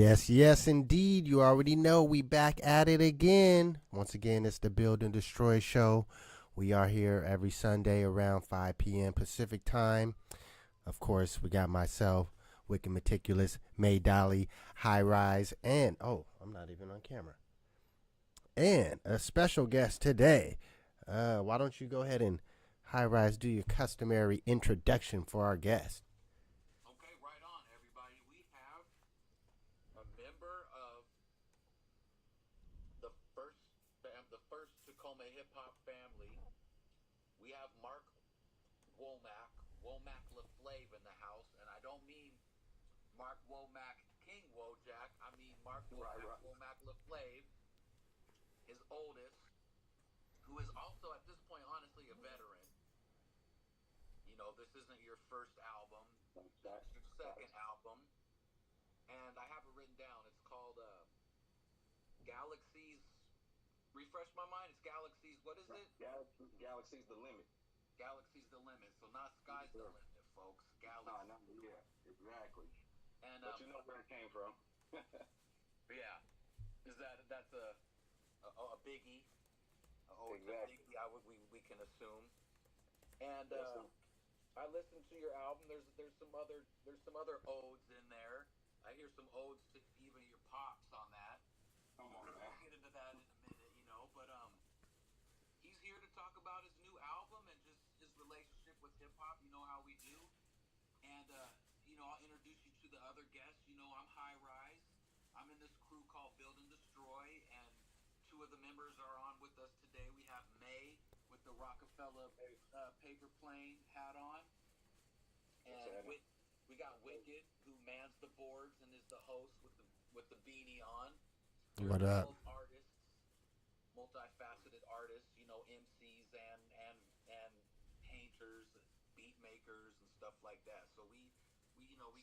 Yes, yes, indeed. You already know we back at it again. Once again, it's the Build and Destroy Show. We are here every Sunday around 5 p.m. Pacific time. Of course, we got myself, Wicked Meticulous, May Dolly, High Rise, and I'm not even on camera. And a special guest today. Why don't you go ahead and High Rise do your customary introduction for our guest? Okay, right on, everybody. We have a member of the first Tacoma hip hop family. We have Mark Womack Laflave in the house, and I don't mean Mark Womack King Wojak. I mean Mark Womack Laflave, his oldest, who is also at this point, honestly, a veteran. You know, this isn't your first album; it's your second album, and I have it written down. It's called Galaxies. Refresh my mind. It's Galaxies. What is it? Galaxy's the limit. Galaxy's the limit. So not sky's the limit, folks. Galaxy. No, yeah, exactly. And but you know where it came from. Yeah, is that's a biggie? Exactly. Biggie, we can assume. And I listened to your album. There's some other odes in there. I hear some odes to even your pops on that. Come on, man. We'll get into that in a minute, but he's here to talk about his new album and just his relationship with hip hop. You know how we do. And I'll introduce you to the other guests. I'm High Rise. I'm in this crew called Build and Destroy, and two of the members are on with us today. We have May with the Rockefeller paper plane hat on, and we got Wicked, who mans the boards and is the host with the beanie on. What up? Both artists, multifaceted artists, MCs and painters, beat makers, and stuff like that. So we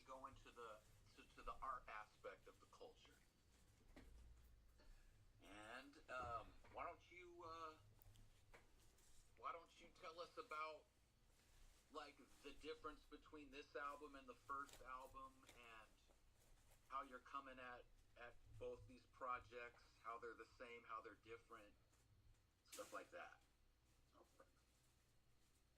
go into the art aspect of the culture. And why don't you tell us about like the difference between this album and the first album, and how you're coming at both these projects, how they're the same, how they're different, stuff like that. Okay.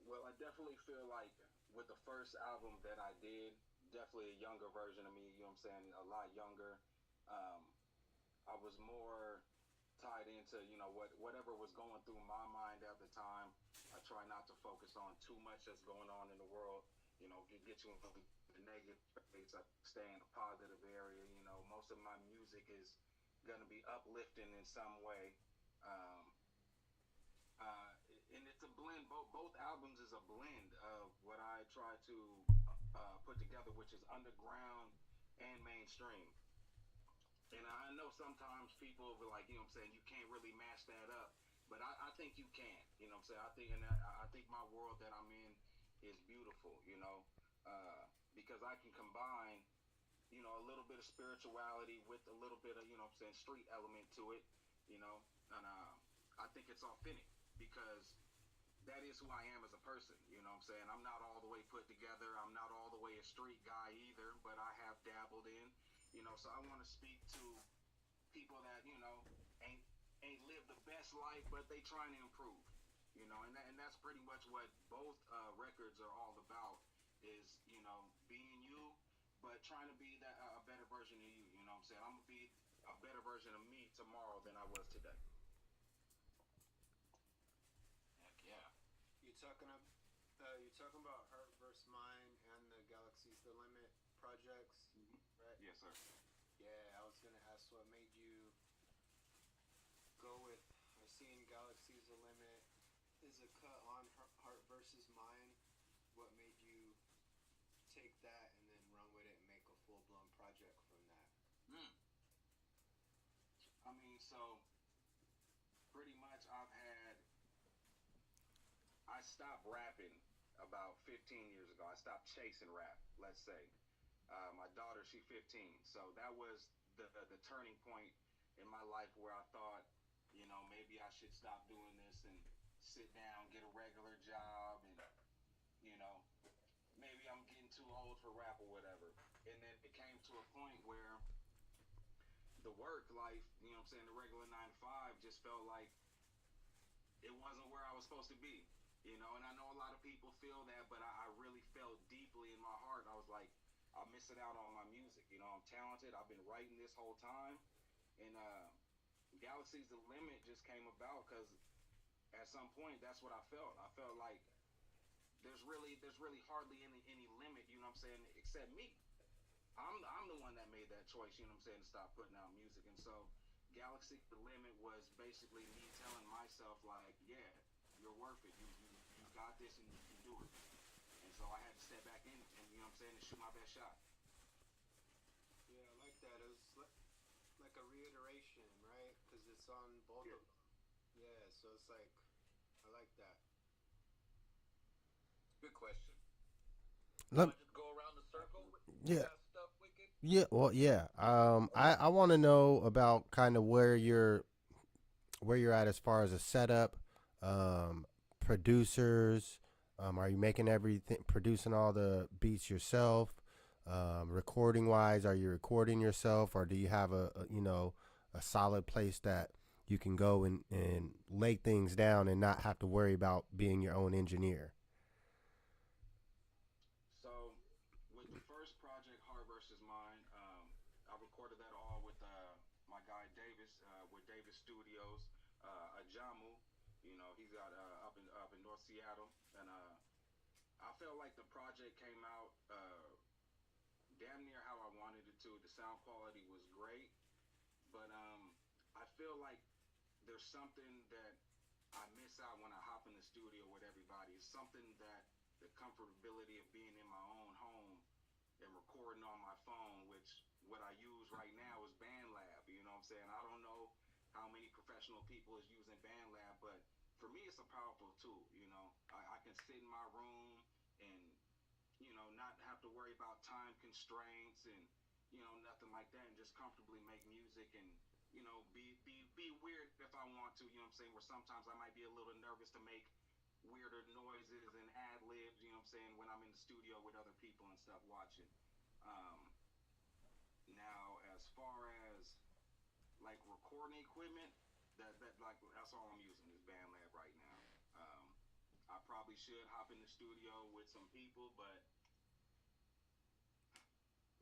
Well, I definitely feel like with the first album that I did, definitely a younger version of me, you know what I'm saying, a lot younger. I was more tied into, whatever was going through my mind at the time. I try not to focus on too much that's going on in the world, get you into the negative space. I stay in a positive area. Most of my music is going to be uplifting in some way. And it's a blend. Both albums is a blend of what I try to put together, which is underground and mainstream. And I know sometimes people will be like, you can't really match that up. But I think you can, I think my world that I'm in is beautiful, because I can combine, a little bit of spirituality with a little bit of, street element to it, and I think it's authentic because that is who I am as a person, I'm not all the way put together. I'm not all the way a street guy either, but I have dabbled in, so I want to speak to people that, ain't lived the best life, but they trying to improve, and that's pretty much what both records are all about is, being you, but trying to be a better version of you, I'm going to be a better version of me tomorrow than I was today. Heck yeah. You're talking about Heart vs. Mind and the Galaxy's the Limit projects, Mm-hmm. right? Yes, sir. Yeah, I was gonna ask what made you go with. I seen Galaxy's the Limit is a cut on Heart vs. Mind. What made you take that and then run with it and make a full blown project from that? I mean, so pretty much I stopped rapping about 15 years ago. I stopped chasing rap, let's say. My daughter, she's 15. So that was the turning point in my life where I thought, maybe I should stop doing this and sit down, get a regular job, and, maybe I'm getting too old for rap or whatever. And then it came to a point where the work life, you know what I'm saying, the regular 9 to 5 just felt like it wasn't where I was supposed to be, you know. And I know a lot of people feel that, but I really felt deeply in my heart. I was like, I'm missing out on my music. You know, I'm talented. I've been writing this whole time, and Galaxy's the Limit just came about because at some point that's what I felt. I felt like there's really hardly any limit. You know what I'm saying? Except me. I'm the one that made that choice, you know what I'm saying, to stop putting out music. And so Galaxy the Limit was basically me telling myself like, yeah, you're worth it. You got this and you can do it. And so I had to step back in and, you know what I'm saying, and shoot my best shot. Yeah, I like that. It was like a reiteration, right? Because it's on both Yeah. of them. Yeah, so it's like, I like that. Good question. You Let, want to just go around the circle with yeah. that stuff, Wicked? Yeah, well, yeah. I want to know about kind of where you're at as far as a setup, producers. Are you making everything, producing all the beats yourself? Recording wise, are you recording yourself, or do you have a solid place that you can go and lay things down and not have to worry about being your own engineer? So with the first project, Heart versus Mind, I recorded that all with my guy Davis, with Davis Studios, Ajamu. You know, he's got up in North Seattle, and I felt like the project came out damn near how I wanted it to. The sound quality was great, but I feel like there's something that I miss out when I hop in the studio with everybody. It's something that the comfortability of being in my own home and recording on my phone, which what I use right now is BandLab. You know what I'm saying? I don't know how many professional people is using BandLab, but for me, it's a powerful tool. You know, I can sit in my room and not have to worry about time constraints and nothing like that, and just comfortably make music and be weird if I want to. You know what I'm saying? Where sometimes I might be a little nervous to make weirder noises and ad libs. You know what I'm saying? When I'm in the studio with other people and stuff watching. Um, Now, as far as like recording equipment, that like that's all I'm using is BandLab right now. I probably should hop in the studio with some people, but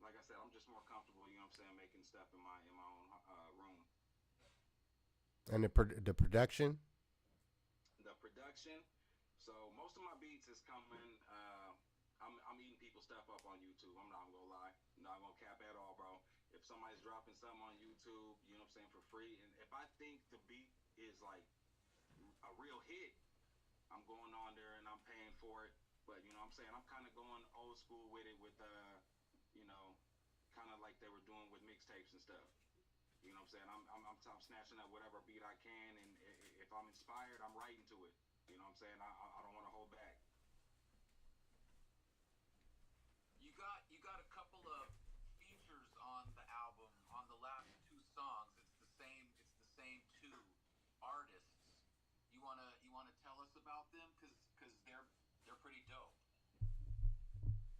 like I said, I'm just more comfortable, you know what I'm saying, making stuff in my own room. And the production. The production, so most of my beats is coming. I'm eating people's stuff up on YouTube. I'm not gonna lie, not gonna cap at all, bro. If somebody's dropping something on YouTube, you know what I'm saying, for free, and if I think the beat is like a real hit, I'm going on there and I'm paying for it. But you know what I'm saying, I'm kind of going old school with it, with you know, kind of like they were doing with mixtapes and stuff. You know what I'm saying? I'm snatching up whatever beat I can, and if I'm inspired, I'm writing to it. You know what I'm saying? I don't want to hold back. You got a couple of features on the album on the last two songs. It's the same two artists. You wanna tell us about them because they're pretty dope.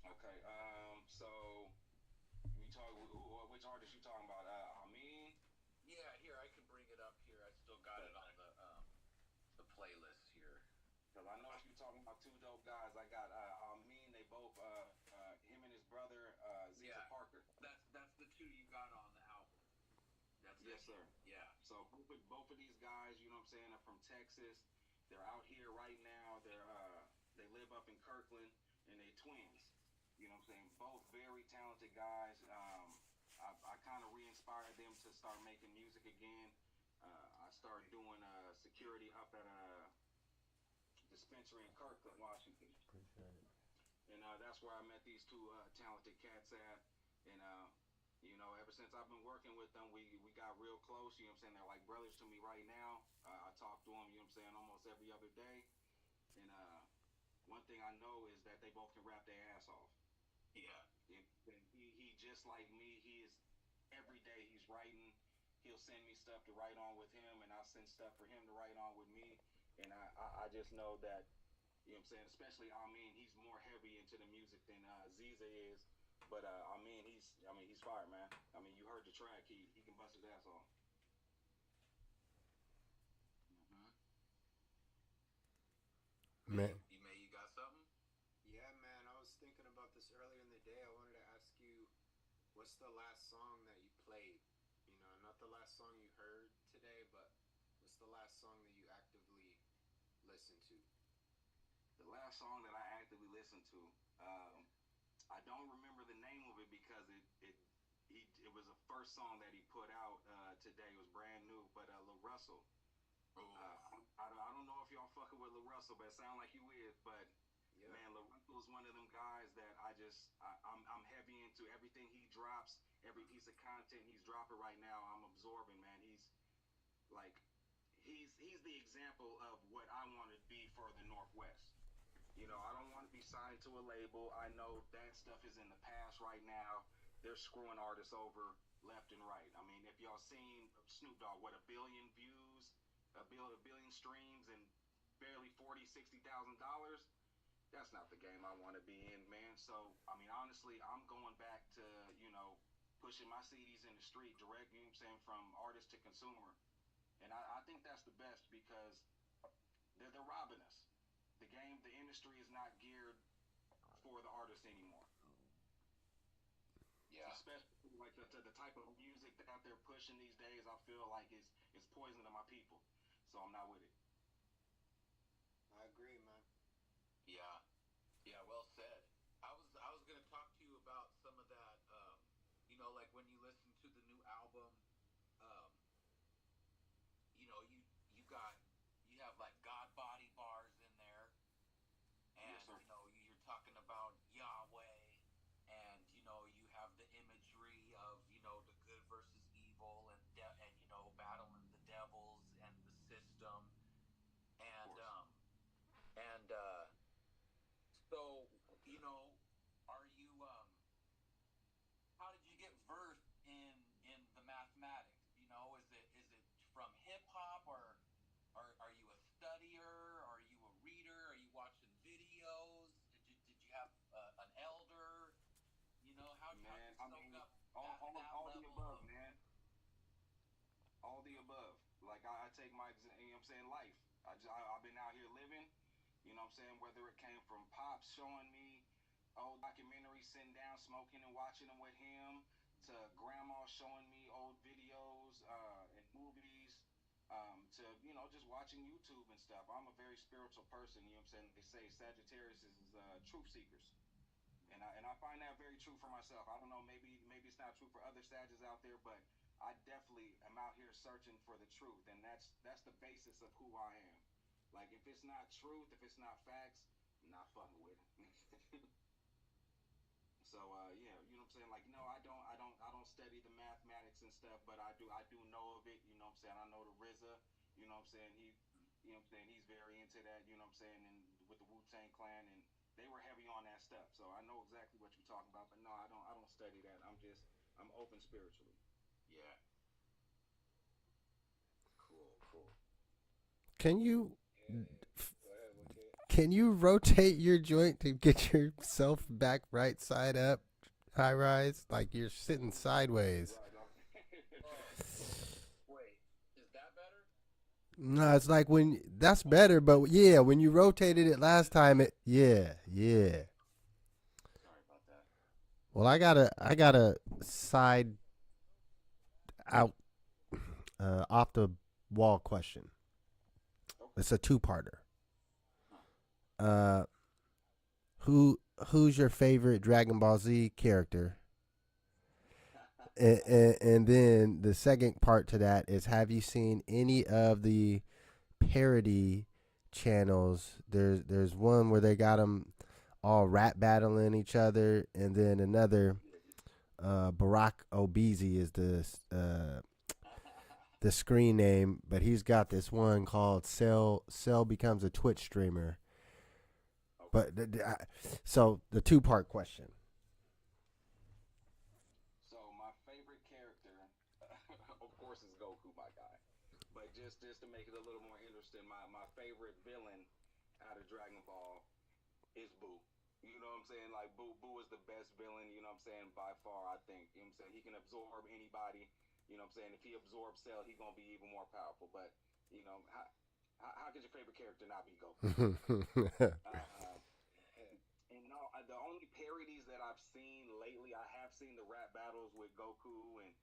Okay. So we talk. Which artist you talking about? I mean, Yeah, here I can bring it up here. I still got it on the playlist here. because I know if you're talking about two dope guys, I got I mean, they both him and his brother Ziza Yeah, Parker. that's the two you got on the album. That's it. Yes, sir. Yeah. So both of these guys, you know what I'm saying, are from Texas. They're out here right now. They live up in Kirkland, and they twins. You know what I'm saying? Both very talented guys. I kind of re-inspired them to start making music again. I started doing security up at a dispensary in Kirkland, Washington, and that's where I met these two talented cats at. And ever since I've been working with them, we got real close. You know what I'm saying? They're like brothers to me right now. I talk to them, you know what I'm saying, almost every other day. And one thing I know is that they both can rap their ass off. Yeah. He just like me. He is every day he's writing. He'll send me stuff to write on with him, and I'll send stuff for him to write on with me. And I just know that, you know what I'm saying, especially I mean, he's more heavy into the music than Ziza is. But I mean, he's fire, man. I mean, you heard the track. He can can bust his ass off. Mm-hmm. May, Man, you got something? Yeah, man. I was thinking about this earlier in the day. I wanted to ask you, what's the last song that you played? You know, not the last song you heard today, but what's the last song that you actively listened to? The last song that I actively listened to, um, I don't remember the name of it because it was the first song that he put out today. It was brand new, but Lil Russell. Oh, I don't know if y'all fucking with Lil Russell, but it sound like you is. But Yeah. man, Lil Russell is one of them guys that I'm heavy into everything he drops, every piece of content he's dropping right now. I'm absorbing, man. Like he's the example of what I want to be for the Northwest. You know, I don't want to be signed to a label. I know that stuff is in the past right now. They're screwing artists over left and right. I mean, if y'all seen Snoop Dogg, what, a billion views, a billion streams, and barely 40, $60,000. That's not the game I want to be in, man. So, I mean, honestly, I'm going back to, pushing my CDs in the street, direct, you know what I'm saying, from artist to consumer. And I think that's the best because they're robbing us. The industry is not geared for the artist anymore. yeah. Especially like the type of music that they're pushing these days, I feel like is poison to my people. So I'm not with it. I agree, man. Yeah. Yeah, well said. I was gonna talk to you about some of that. Like when you listen to the new album, um, you have like God body bars in there, Yes, and sir. you're talking about Yahweh, and you have the imagery of the good versus evil, and battling the devils and the system, Of and course. so you know, are you how did you get versed in the mathematics? Is it from hip hop, or are you a studier? Are you a reader? Are you watching videos? Did you have an elder? How'd Man, you I soak mean, up all, that all, that all the level above, of man. All the above. Like I take you know what I'm saying, life. I've been out here living, you know what I'm saying, whether it came from pops showing me old documentaries, sitting down, smoking and watching them with him, to grandma showing me old videos and movies, to, just watching YouTube and stuff. I'm a very spiritual person, you know what I'm saying? They say Sagittarius is truth seekers. And I find that very true for myself. I don't know, maybe it's not true for other Sagittarius out there, but I definitely am out here searching for the truth, and that's the basis of who I am. Like if it's not truth, if it's not facts, I'm not fucking with it. So yeah, you know what I'm saying? Like no, I don't study the mathematics and stuff, but I do know of it. You know what I'm saying? I know the RZA. You know what I'm saying? You know what I'm saying? He's very into that. You know what I'm saying? And with the Wu-Tang Clan, and they were heavy on that stuff. So I know exactly what you're talking about. But no, I don't study that. I'm open spiritually. yeah, cool, cool. can you Yeah. Go ahead, Wicket. can you rotate your joint to get yourself back right side up, high rise, like you're sitting sideways? Right. Oh, wait, is that better? No, it's like when that's better, but yeah, when you rotated it last time, yeah. Sorry about that. Well, I got a side out off the wall question. Okay. It's a two-parter. Huh. Uh, who's your favorite Dragon Ball Z character? And then the second part to that is, have you seen any of the parody channels? There's one where they got them all rap battling each other, and then another Barack Obese is the screen name, but he's got this one called Cell becomes a Twitch streamer. Okay. But so the two-part question. So my favorite character, of course, is Goku, my guy. But just to make it a little more interesting, my favorite villain out of Dragon Ball is Boo. You know what I'm saying? Like Boo is the best villain. You know what I'm saying? By far, I think. You know what I'm saying? He can absorb anybody. You know what I'm saying? If he absorbs Cell, he gonna be even more powerful. But you know, how could your favorite character not be Goku? Uh, and no, the only parodies that I've seen lately, I have seen the rap battles with Goku and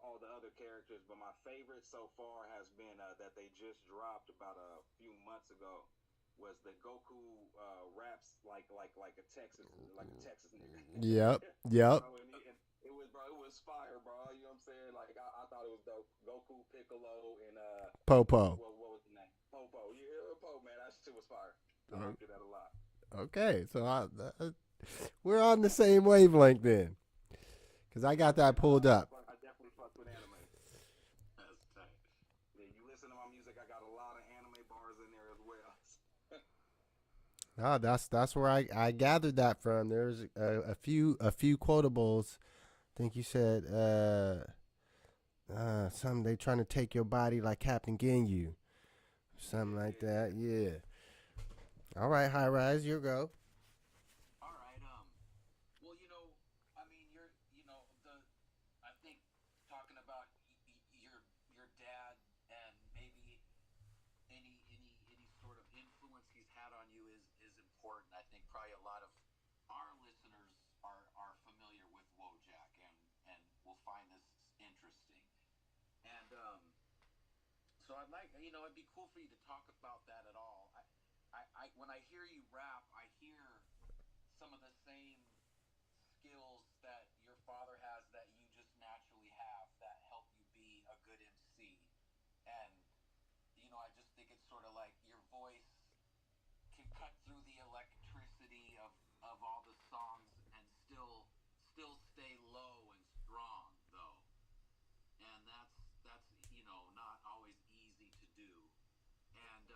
all the other characters, but my favorite so far has been that they just dropped about a few months ago. Was the Goku raps like a Texas nigga, Yep. Yep. bro? And it was bro, it was fire, bro. You know what I'm saying? Like I thought it was dope. Goku, Piccolo, and Popo. what was the name? Popo. Yeah, Popo, man, that shit was fire. I liked it a lot. Okay, so we're on the same wavelength then, because I Yeah, got that man. pulled up. I definitely fuck with anime. That's tight. Yeah, you listen to my music, I got a lot of anime bars in there as well. Ah, that's where I gathered that from. There's a few quotables. I think you said something they trying to take your body like Captain Ginyu, something Yeah, like yeah, that. yeah. Yeah. All right, High Rise, your go. All right. Well, I mean, I think talking about your dad and maybe any sort of influence he's had on you is important. I think probably a lot of our listeners are familiar with Wojak and will find this interesting. And so I'd like, it'd be cool for you to talk about that at all. When I hear you rap, I hear some of the same skills that your father has that you just naturally have that help you be a good MC. And I just think it's sort of like your voice can cut through the electricity of all the songs and still stay low and strong though. And that's not always easy to do. And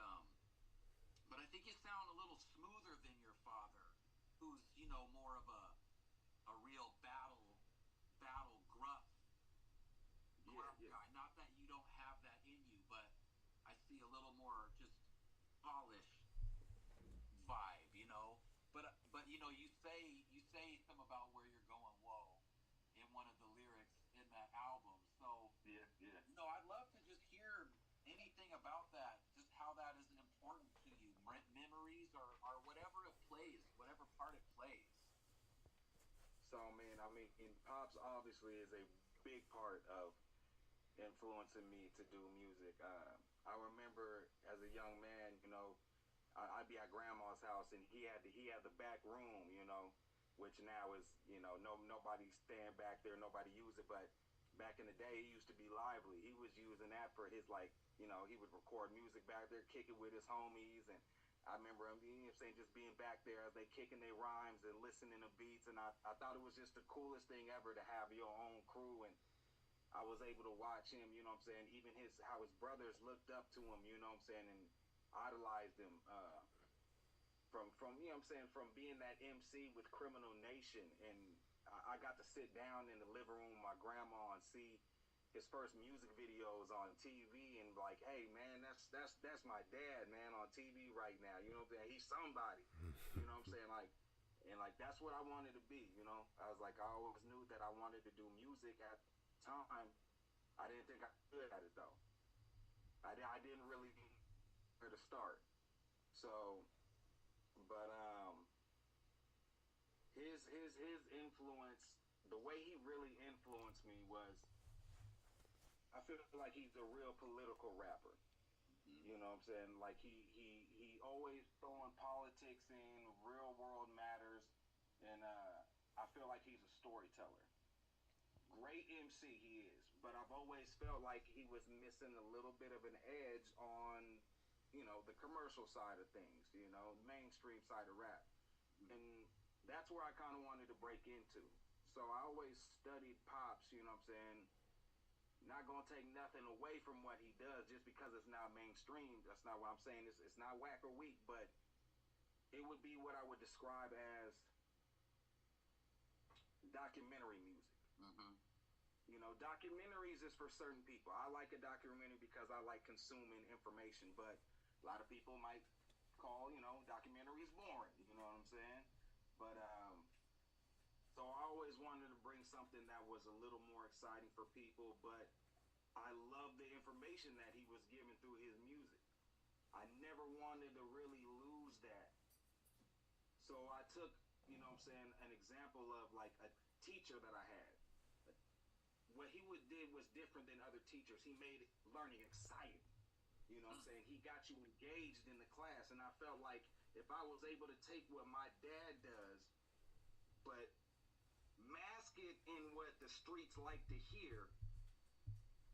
but I think you sound a little smoother than your father, who's more of a real battle Yeah, gruff yeah. guy. Not that you don't have that in you, but I see a little more just polished vibe. But you say some about where you're going low in one of the lyrics in that album. So Yeah, yeah. I'd love to just hear anything about that, just how that is important to you, memories or whatever it plays, whatever part it plays. So man, I mean, Pops obviously is a big part of influencing me to do music. I remember as a young man, I'd be at grandma's house and he had the back room, which now is nobody stand back there, nobody use it. But back in the day, it used to be lively. He was using that for his like, he would record music back there, kick it with his homies, and I remember him, saying, just being back there as they kicking their rhymes and listening to beats, and I thought it was just the coolest thing ever to have your own crew. And I was able to watch him, even how his brothers looked up to him, and idolized him. From from being that MC with Criminal Nation, and I got to sit down in the living room with my grandma and see his first music videos on TV, and like, hey man, that's my dad, man, on TV right now. You know what I'm saying? He's somebody. You know what I'm saying? Like, and like that's what I wanted to be. I was like, I always knew that I wanted to do music at the time. I didn't think I could at it though. I didn't really know where to start. So, but his influence, the way he really influenced me was, I feel like he's a real political rapper. Mm-hmm. You know what I'm saying? Like he always throwing politics in, real world matters, and I feel like he's a storyteller. Great MC he is, but I've always felt like he was missing a little bit of an edge on, the commercial side of things, mainstream side of rap. And that's where I kind of wanted to break into. So I always studied Pops, you know what I'm saying? Not gonna take nothing away from what he does just because it's not mainstream. That's not what I'm saying. It's not whack or weak, but it would be what I would describe as documentary music. Mm-hmm. Documentaries is for certain people. I like a documentary because I like consuming information, but a lot of people might call, documentaries boring. You know what I'm saying? But So I always wanted to bring something that was a little more exciting for people, but I love the information that he was giving through his music. I never wanted to really lose that. So I took, an example of like a teacher that I had. What he would did was different than other teachers. He made learning exciting. He got you engaged in the class, and I felt like if I was able to take what my dad does, but mask it in what the streets like to hear,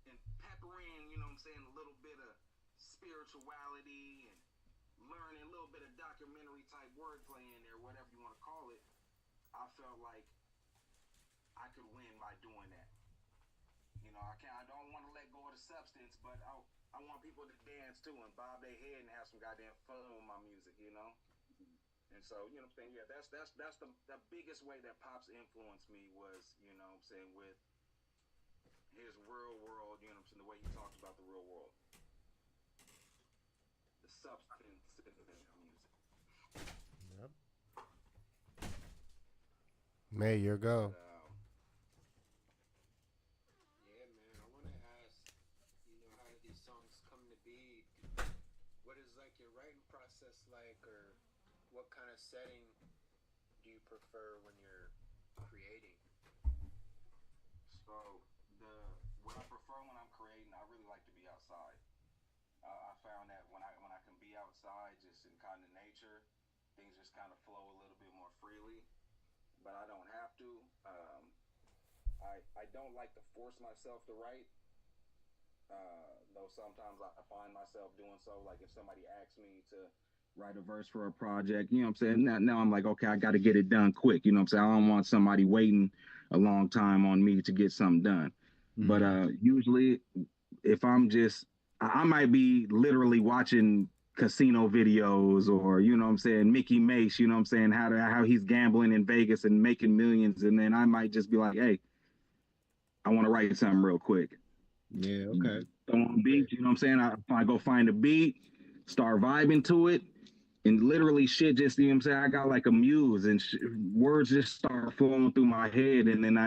and pepper in, a little bit of spirituality and learning a little bit of documentary type wordplay in there, whatever you want to call it, I felt like I could win by doing that. I don't want to let go of the substance, but I want people to dance too and bob their head and have some goddamn fun with my music. And so, yeah, that's the biggest way that Pop's influenced me was, with his real world, the way he talks about the real world. The substance in the music. Yep. May your go. Yeah, man. I want to ask, how do these songs come to be? What is like your writing process like, or what kind of setting do you prefer when you're creating? So what I prefer when I'm creating, I really like to be outside. I found that when I can be outside, just in kind of nature, things just kind of flow a little bit more freely. But I don't have to. I don't like to force myself to write. Though sometimes I find myself doing so. Like if somebody asks me to write a verse for a project, Now I'm like, okay, I got to get it done quick. I don't want somebody waiting a long time on me to get something done. Mm-hmm. But usually, if I might be literally watching casino videos or, Mickey Mace, how he's gambling in Vegas and making millions. And then I might just be like, hey, I want to write something real quick. Yeah, okay. Throw on beats, I go find a beat, start vibing to it, and literally shit just, I got like a muse and words just start flowing through my head. And then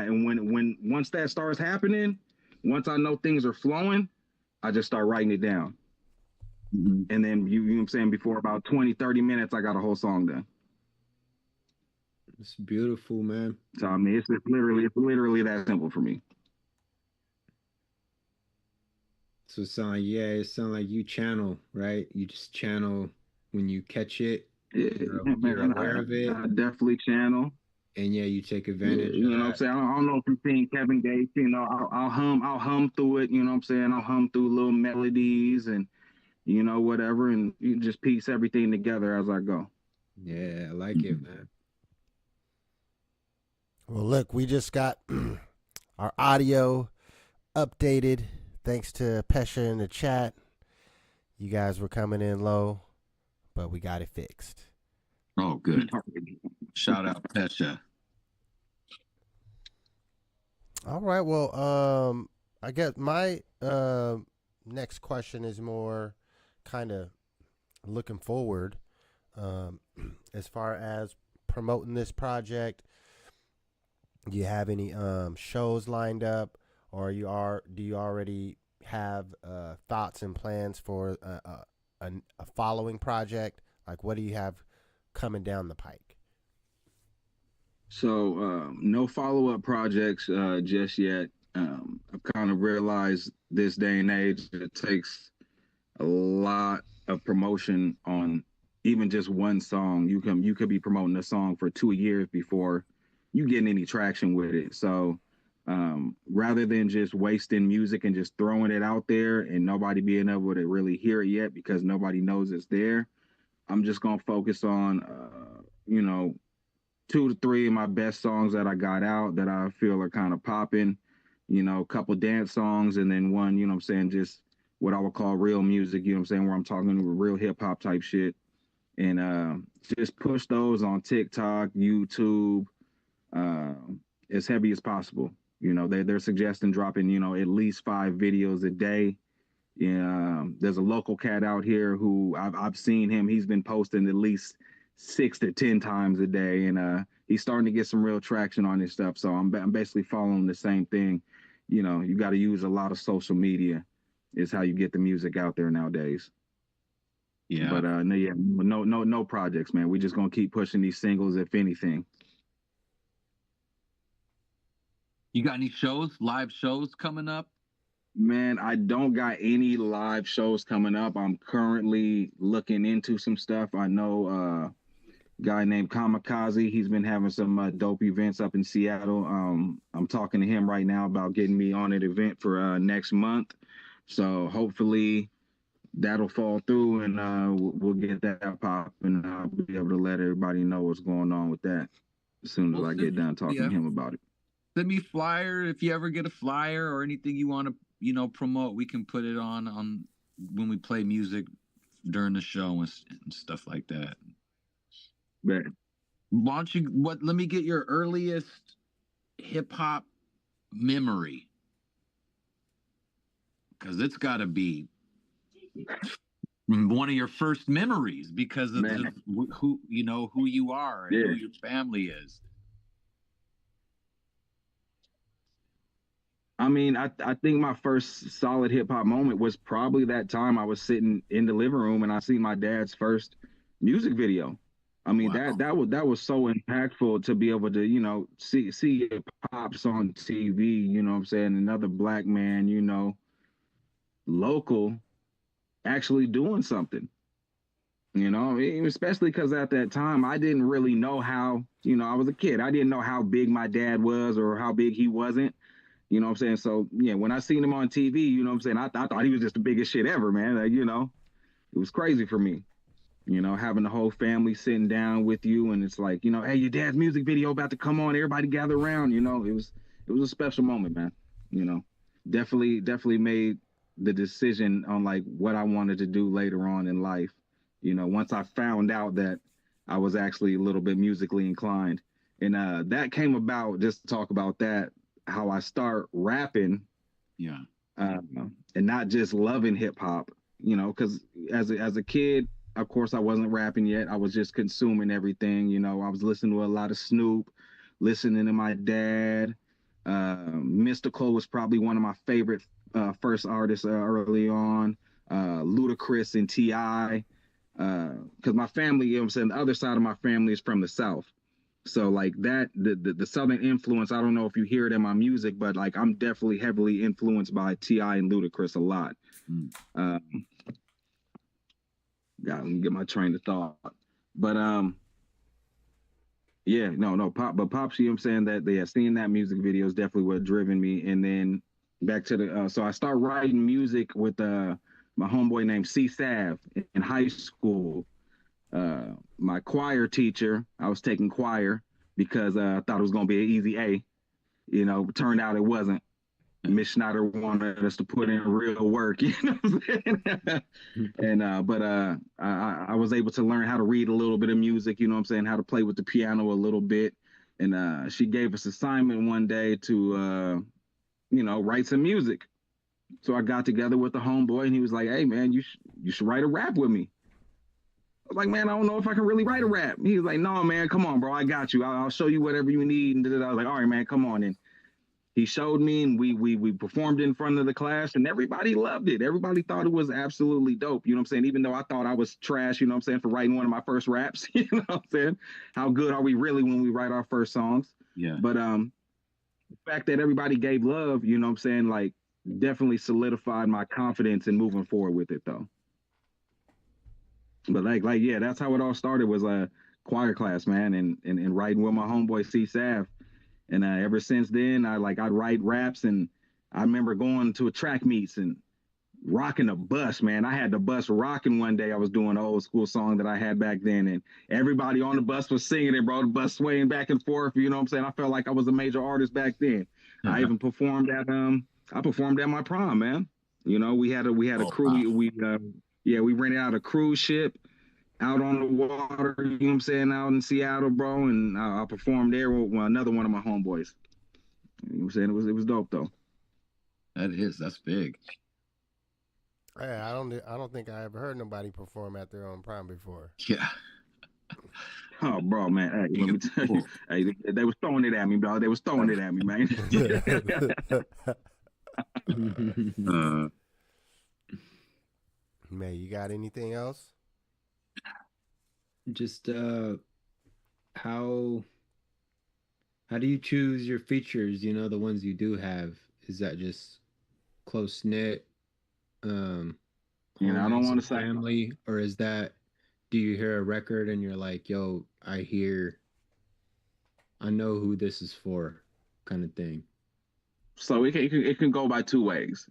once that starts happening, once I know things are flowing, I just start writing it down. Mm-hmm. And then, before about 20, 30 minutes, I got a whole song done. It's beautiful, man. So, I mean, it's literally that simple for me. So it sounds like you channel, right? You just channel when you catch it. You're aware of it. I definitely channel. And yeah, you take advantage of that. What I'm saying? I don't know if you've seen Kevin Gates, I'll hum through it, I'll hum through little melodies and, whatever, and you just piece everything together as I go. Yeah, I like it, man. Well, look, we just got our audio updated thanks to Pesha in the chat. You guys were coming in low, but we got it fixed. Oh, good. Shout out Pesha. All right. Well, I guess my next question is more kind of looking forward as far as promoting this project. Do you have any shows lined up, or do you already have thoughts and plans for a following project? Like, what do you have coming down the pike? So no follow-up projects just yet. I've kind of realized this day and age it takes a lot of promotion on even just one song. You could be promoting a song for 2 years before you getting any traction with it. So rather than just wasting music and just throwing it out there and nobody being able to really hear it yet because nobody knows it's there, I'm just gonna focus on 2 to 3 of my best songs that I got out that I feel are kind of popping, a couple dance songs, and then one, just what I would call real music, where I'm talking real hip hop type shit. And just push those on TikTok, YouTube, as heavy as possible. They're suggesting dropping, at least 5 videos a day. Yeah, there's a local cat out here who I've seen him. He's been posting at least 6 to 10 times a day, and he's starting to get some real traction on his stuff. So I'm basically following the same thing. You know, you got to use a lot of social media is how you get the music out there nowadays. Yeah. But no projects, man. We're just gonna keep pushing these singles, if anything. You got any shows, live shows coming up? Man, I don't got any live shows coming up. I'm currently looking into some stuff. I know a guy named Kamikaze. He's been having some dope events up in Seattle. I'm talking to him right now about getting me on an event for next month. So hopefully that'll fall through, and we'll get that popping, and I'll be able to let everybody know what's going on with that as soon as I get done talking to him about it. Send me flyer if you ever get a flyer or anything you want to, you know, promote. We can put it on when we play music during the show and stuff like that. But why don't you? Let me get your earliest hip hop memory, because it's got to be one of your first memories because of who you are and who your family is. I mean, I think my first solid hip hop moment was probably that time I was sitting in the living room and I seen my dad's first music video. I mean, wow. that was so impactful to be able to, you know, see your pops on TV, you know what I'm saying? Another black man, you know, local, actually doing something. You know, especially because at that time I didn't really know how, you know, I was a kid. I didn't know how big my dad was or how big he wasn't. You know what I'm saying? So, yeah, when I seen him on TV, you know what I'm saying, I thought he was just the biggest shit ever, man. Like, you know, it was crazy for me, you know, having the whole family sitting down with you. And it's like, you know, hey, your dad's music video about to come on. Everybody gather around. You know, it was a special moment, man. You know, definitely made the decision on like what I wanted to do later on in life. You know, once I found out that I was actually a little bit musically inclined. And that came about, just to talk about that, how I start rapping, and not just loving hip hop, you know, because as a kid, of course, I wasn't rapping yet. I was just consuming everything, you know. I was listening to a lot of Snoop, listening to my dad. Mystical was probably one of my favorite first artists early on. Ludacris and T.I. Because my family, you know what I'm saying, the other side of my family is from the South. So like that, the Southern influence, I don't know if you hear it in my music, but like I'm definitely heavily influenced by T.I. and Ludacris a lot. Let me get my train of thought. But Pops, you know what I'm saying, that seeing that music video is definitely what driven me. And then back to the so I started writing music with my homeboy named C Sav in high school. My choir teacher, I was taking choir because I thought it was going to be an easy A. You know, turned out it wasn't. Miss Schneider wanted us to put in real work, you know what I'm saying? And I was able to learn how to read a little bit of music, you know what I'm saying, how to play with the piano a little bit. And she gave us assignment one day to you know, write some music. So I got together with the homeboy and he was like, "Hey man, you should write a rap with me." I was like, "Man, I don't know if I can really write a rap." He was like, "No, man, come on, bro. I got you. I'll show you whatever you need." And I was like, "All right, man, come on." And he showed me, and we performed in front of the class, and everybody loved it. Everybody thought it was absolutely dope. You know what I'm saying? Even though I thought I was trash, you know what I'm saying, for writing one of my first raps. You know what I'm saying? How good are we really when we write our first songs? Yeah. But the fact that everybody gave love, you know what I'm saying, like definitely solidified my confidence in moving forward with it, though. But like yeah, that's how it all started, was a choir class, man, and writing with my homeboy C Sav. And ever since then, I'd write raps, and I remember going to a track meets and rocking a bus, man. I had the bus rocking one day. I was doing an old school song that I had back then, and everybody on the bus was singing it, bro. The bus swaying back and forth, you know what I'm saying? I felt like I was a major artist back then. I even performed at my prom, man. You know, we had a crew. Wow. We rented out a cruise ship out on the water, you know what I'm saying, out in Seattle, bro, and I performed there with another one of my homeboys. You know what I'm saying? It was dope, though. That's big. Yeah, I don't think I ever heard nobody perform at their own prom before. Yeah. Oh, bro, man. Hey, let me tell you. Hey, they was throwing it at me, bro. They was throwing it at me, man. Uh, Man, you got anything else? Just how do you choose your features, you know, the ones you do have? Is that just close knit, um, You know, I don't homies want to and say. family, or is that, do you hear a record and you're like, yo, I know who this is for, kind of thing? So it can go by two ways.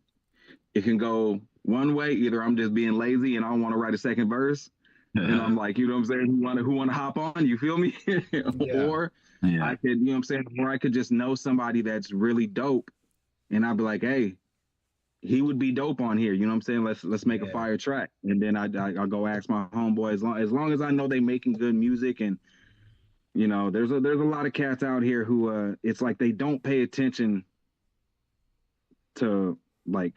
It can go one way. Either I'm just being lazy and I don't want to write a second verse, and I'm like, you know what I'm saying, who want to hop on? You feel me? Yeah. Or yeah. I could, you know what I'm saying, or I could just know somebody that's really dope, and I'd be like, hey, he would be dope on here. You know what I'm saying? Let's make a Yeah. fire track, and then I'll go ask my homeboy. As long as I know they making good music, and you know, there's a lot of cats out here who it's like they don't pay attention to like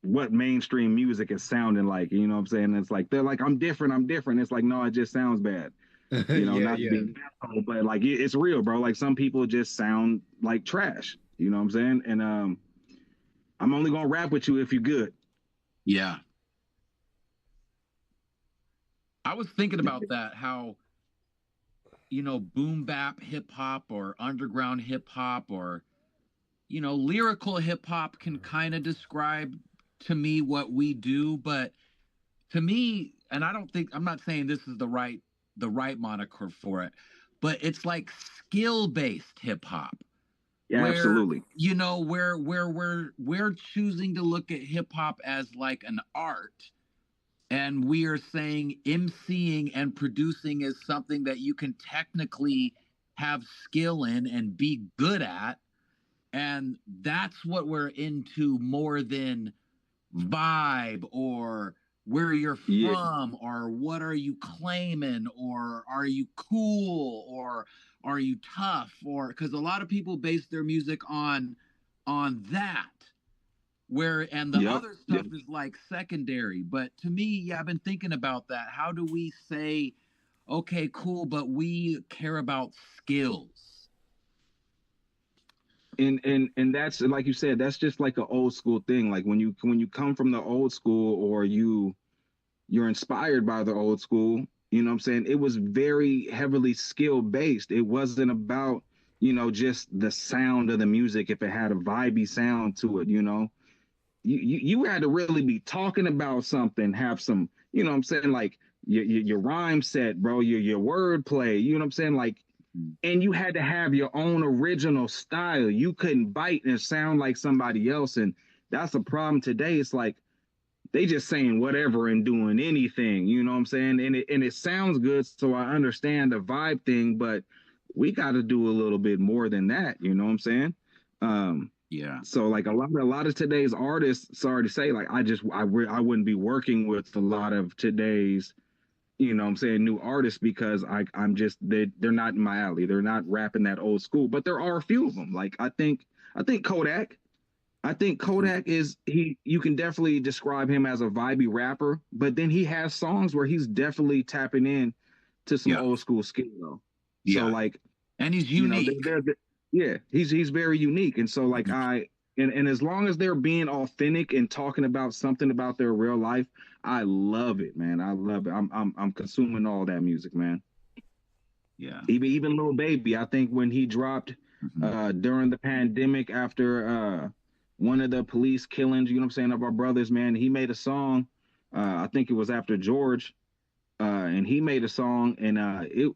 what mainstream music is sounding like. You know what I'm saying? It's like they're like, I'm different, I'm different. It's like, no, it just sounds bad. You know, Yeah, not to be yeah. an asshole, but like it's real, bro. Like some people just sound like trash. You know what I'm saying? And I'm only gonna rap with you if you're good. Yeah. I was thinking about that, how, boom bap hip hop or underground hip hop or, lyrical hip hop can kind of describe to me what we do. But to me, and I'm not saying this is the right moniker for it, but it's like skill based hip hop Yeah, where, absolutely. where we're choosing to look at hip hop as like an art, and we are saying emceeing and producing is something that you can technically have skill in and be good at. And that's what we're into more than vibe or where you're Yeah, from or what are you claiming or are you cool or are you tough, or because a lot of people base their music on that, where and the yep, other yep. stuff is like secondary. But to me, yeah, I've been thinking about that. How do we say, okay, cool, but we care about skills? And that's like you said, that's just like an old school thing. Like when you come from the old school, or you're inspired by the old school, you know what I'm saying? It was very heavily skill based. It wasn't about, just the sound of the music. If it had a vibey sound to it, you had to really be talking about something, have some, you know what I'm saying, like your rhyme set, bro, your word play, you know what I'm saying? Like, and you had to have your own original style. You couldn't bite and sound like somebody else. And that's the problem today. It's like they just saying whatever and doing anything, you know what I'm saying? And it sounds good, so I understand the vibe thing, but we got to do a little bit more than that, you know what I'm saying? Yeah. So like a lot of today's artists, sorry to say, like I wouldn't be working with a lot of today's, you know what I'm saying, new artists, because I'm just they're not in my alley. They're not rapping that old school, but there are a few of them. Like I think Kodak. I think Kodak is he. You can definitely describe him as a vibey rapper, but then he has songs where he's definitely tapping in to some Yeah. old school skill though. So Yeah. like, And he's unique. yeah, he's very unique, and so like and as long as they're being authentic and talking about something about their real life, I love it, man. I love it. I'm consuming all that music, man. Yeah. Even Lil Baby, I think when he dropped Mhm. during the pandemic after one of the police killings, you know what I'm saying, of our brothers, man, he made a song. I think it was after George, and he made a song, and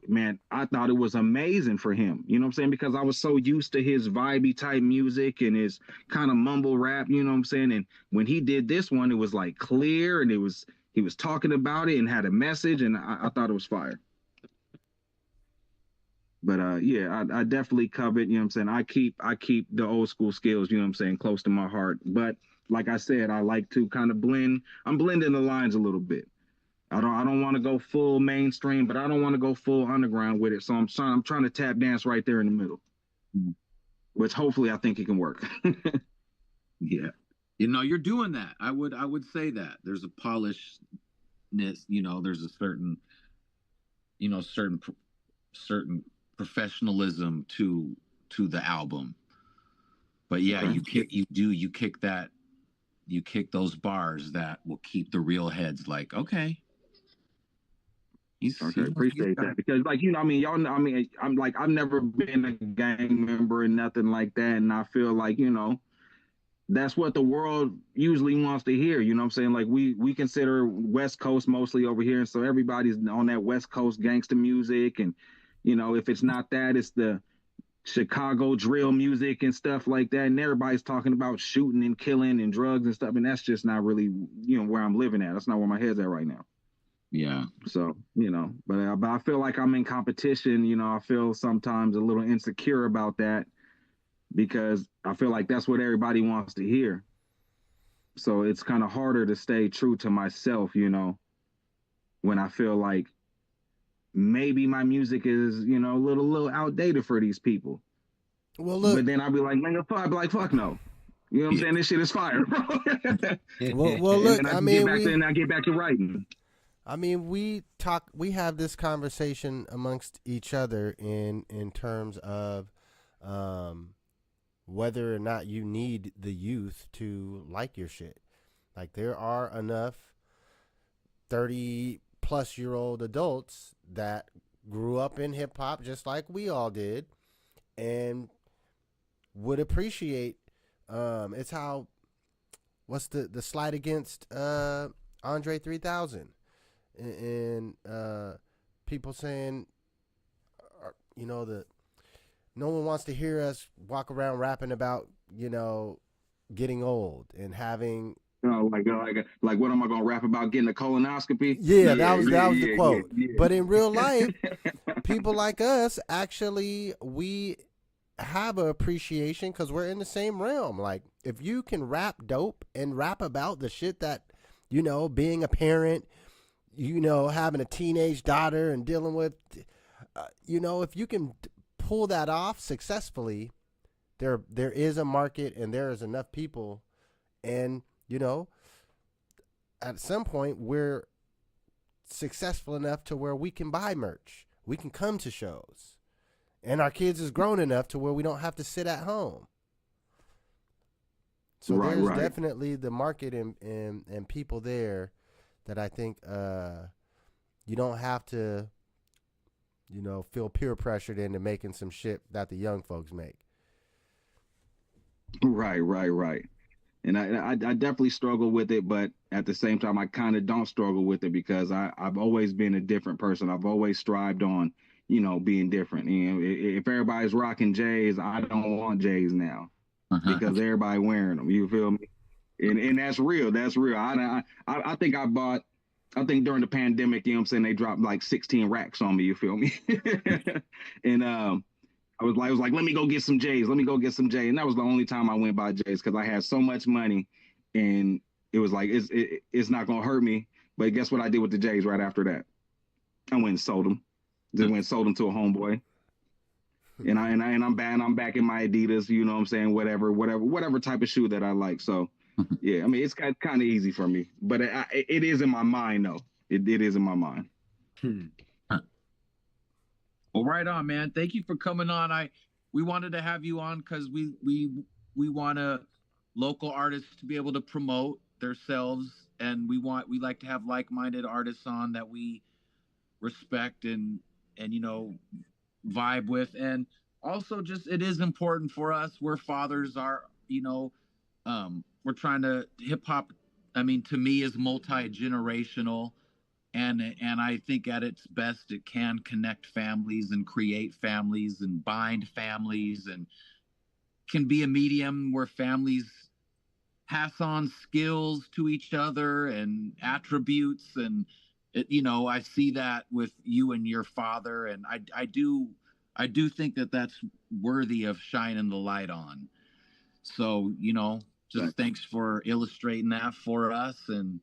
man, I thought it was amazing for him. You know what I'm saying? Because I was so used to his vibey type music and his kind of mumble rap. You know what I'm saying? And when he did this one, it was like clear, and he was talking about it and had a message, and I thought it was fire. But yeah, I definitely covet, you know what I'm saying? I keep the old school skills, you know what I'm saying, close to my heart. But like I said, I like to kind of blend. I'm blending the lines a little bit. I don't want to go full mainstream, but I don't want to go full underground with it. So I'm trying to tap dance right there in the middle, Mhm. which hopefully I think it can work. Yeah. You're doing that. I would say that. There's a polishedness, there's a certain certain professionalism to the album. But yeah, Okay. you kick those bars that will keep the real heads like, okay. Okay, appreciate that, because like, you know, I mean, y'all know, I mean, I'm like, I've never been a gang member and nothing like that, and I feel like, you know, that's what the world usually wants to hear. You know what I'm saying? Like, we consider West Coast mostly over here, and so everybody's on that West Coast gangster music, and you know, if it's not that, it's the Chicago drill music and stuff like that, and everybody's talking about shooting and killing and drugs and stuff, and that's just not really, you know, where I'm living at. That's not where my head's at right now. Yeah. So, you know, but I feel like I'm in competition. You know, I feel sometimes a little insecure about that, because I feel like that's what everybody wants to hear. So it's kind of harder to stay true to myself, you know, when I feel like maybe my music is, you know, a little outdated for these people. Well, look. But then I'll be like, man, I'll be like, fuck no. You know what I'm saying? This shit is fire, bro. Well, look. I mean, I get back to writing. I mean, we have this conversation amongst each other in terms of whether or not you need the youth to like your shit. Like, there are enough 30-plus-year-old adults that grew up in hip hop just like we all did, and would appreciate. It's how, what's the slide against Andre 3000, and people saying, you know, no one wants to hear us walk around rapping about, you know, getting old and having. Like, what am I gonna rap about? Getting a colonoscopy? Yeah, that was the quote. Yeah. But in real life, people like us, actually, we have an appreciation because we're in the same realm. Like, if you can rap dope and rap about the shit that, you know, being a parent, you know, having a teenage daughter and dealing with, you know, if you can pull that off successfully, there is a market and there is enough people, and you know, at some point we're successful enough to where we can buy merch, we can come to shows, and our kids is grown enough to where we don't have to sit at home. So there's definitely the market and people there that I think you don't have to, you know, feel peer pressured into making some shit that the young folks make. Right. And I definitely struggle with it, but at the same time, I kind of don't struggle with it, because I've always been a different person. I've always strived on, you know, being different. You know, if everybody's rocking J's, I don't want J's now, because everybody wearing them. You feel me? And that's real. That's real. I think I think during the pandemic, you know what I'm saying, they dropped like 16 racks on me. You feel me? And I was like, let me go get some J's. Let me go get some J's. And that was the only time I went by J's, because I had so much money, and it was like, it's not gonna hurt me. But guess what I did with the J's right after that? I went and sold them. Just went and sold them to a homeboy. And I'm back in my Adidas. You know what I'm saying? Whatever type of shoe that I like. So yeah, I mean, it's kind of easy for me, but it is in my mind though. It is in my mind. Well, right on, man. Thank you for coming on. We wanted to have you on because we want local artists to be able to promote themselves, and we like to have like-minded artists on that we respect and you know, vibe with. And also, just, it is important for us. We're fathers, are, you know, we're trying to, hip hop, I mean, to me, is multi-generational. And I think at its best, it can connect families and create families and bind families, and can be a medium where families pass on skills to each other and attributes. And you know, I see that with you and your father, and I do think that that's worthy of shining the light on. So, you know, just thanks for illustrating that for us. And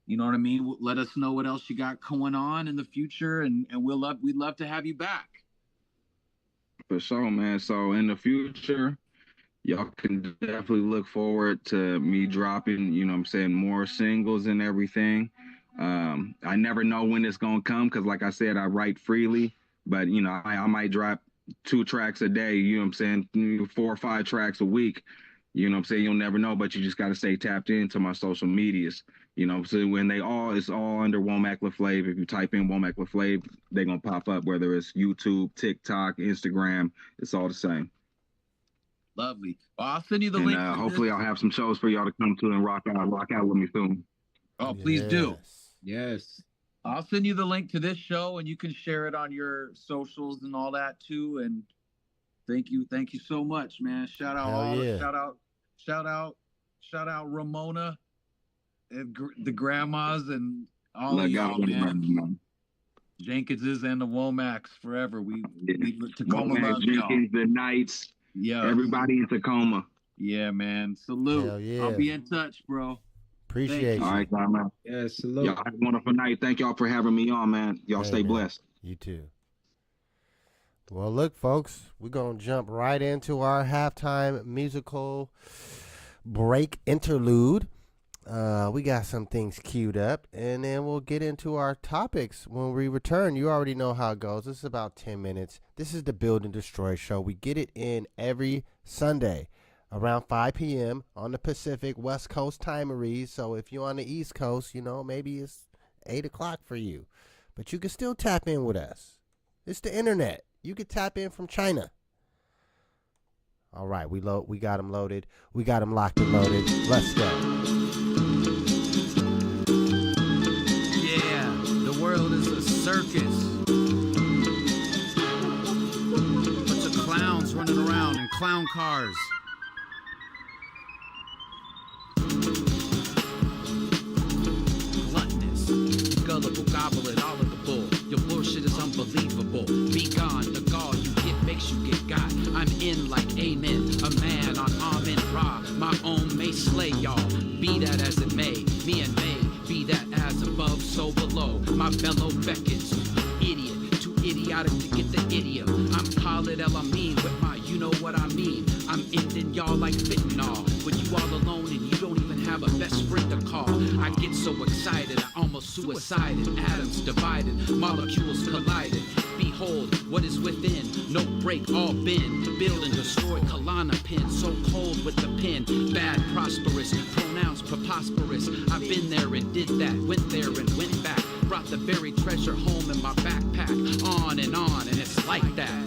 you know what I mean? Let us know what else you got going on in the future, and we'd love to have you back. For sure, man. So in the future, y'all can definitely look forward to me dropping, you know what I'm saying, more singles and everything. I never know when it's gonna come, because like I said, I write freely, But you know, I might drop 2 tracks a day. You know what I'm saying? 4 or 5 tracks a week. You know what I'm saying? You'll never know, but you just got to stay tapped into my social medias. You know, so when it's all under Womack Laflave. If you type in Womack Laflave, they're going to pop up, whether it's YouTube, TikTok, Instagram, it's all the same. Lovely. Well, I'll send you the and link. Hopefully I'll have some shows for y'all to come to and rock out with me soon. Oh, please do. Yes. I'll send you the link to this show, and you can share it on your socials and all that too. And thank you so much, man. Shout out Ramona and the grandmas and all of y'all, man. Jenkinses and the Womacks forever. We Tacoma loves Jenkins, the Knights. Yeah. Everybody in Tacoma. Yeah, man. Salute. Hell yeah. I'll be in touch, bro. Appreciate you. All right, man. Yeah, salute. Y'all have a wonderful night. Thank y'all for having me on, man. Y'all stay blessed. You too. Well, look, folks, we're going to jump right into our halftime musical break interlude. We got some things queued up, and then we'll get into our topics when we return. You already know how it goes. This is about 10 minutes. This is the Build and Destroy Show. We get it in every Sunday around 5 p.m. on the Pacific West Coast timeries. So if you're on the East Coast, you know, maybe it's 8 o'clock for you. But you can still tap in with us. It's the internet. You can tap in from China. All right, we got them loaded. We got them locked and loaded. Let's go. Yeah, the world is a circus. Bunch of clowns running around in clown cars. Gluttonous, gullible, gobble it all of the bull. Your bullshit is unbelievable. Be gone, the gall you get makes you get got. I'm in like amen, a man on Amen Ra. My own may slay y'all, be that as it may. Me and May, be that as above, so below. My bellow beckons, idiot, too idiotic to get the idiom. I'm Khalid El Amin with my you know what I mean. I'm ending y'all like fentanyl. When you all alone and you don't even have a best friend to call. I get so excited, I almost suicided. Atoms divided, molecules collided. Behold what is within, no break, all bend. Build and destroy Kalana pin, so cold with the pen. Bad, prosperous, pronounced preposterous. I've been there and did that, went there and went back. Brought the buried treasure home in my backpack. On, and it's like that.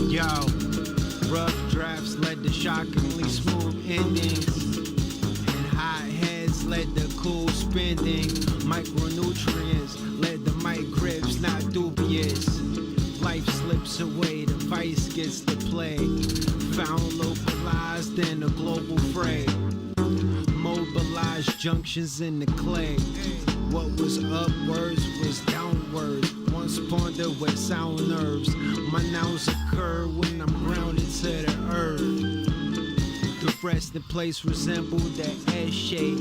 Yo, rough drafts led to shockingly smooth endings, and hot heads led to cool spending. Micronutrients led to mic grips, not dubious. Life slips away, the vice gets the play. Found localized in a global fray. Mobilized junctions in the clay. What was upwards was downwards. Once pondered with sound nerves. My nouns occur when I'm grounded to the earth. The resting place resembled the S shape.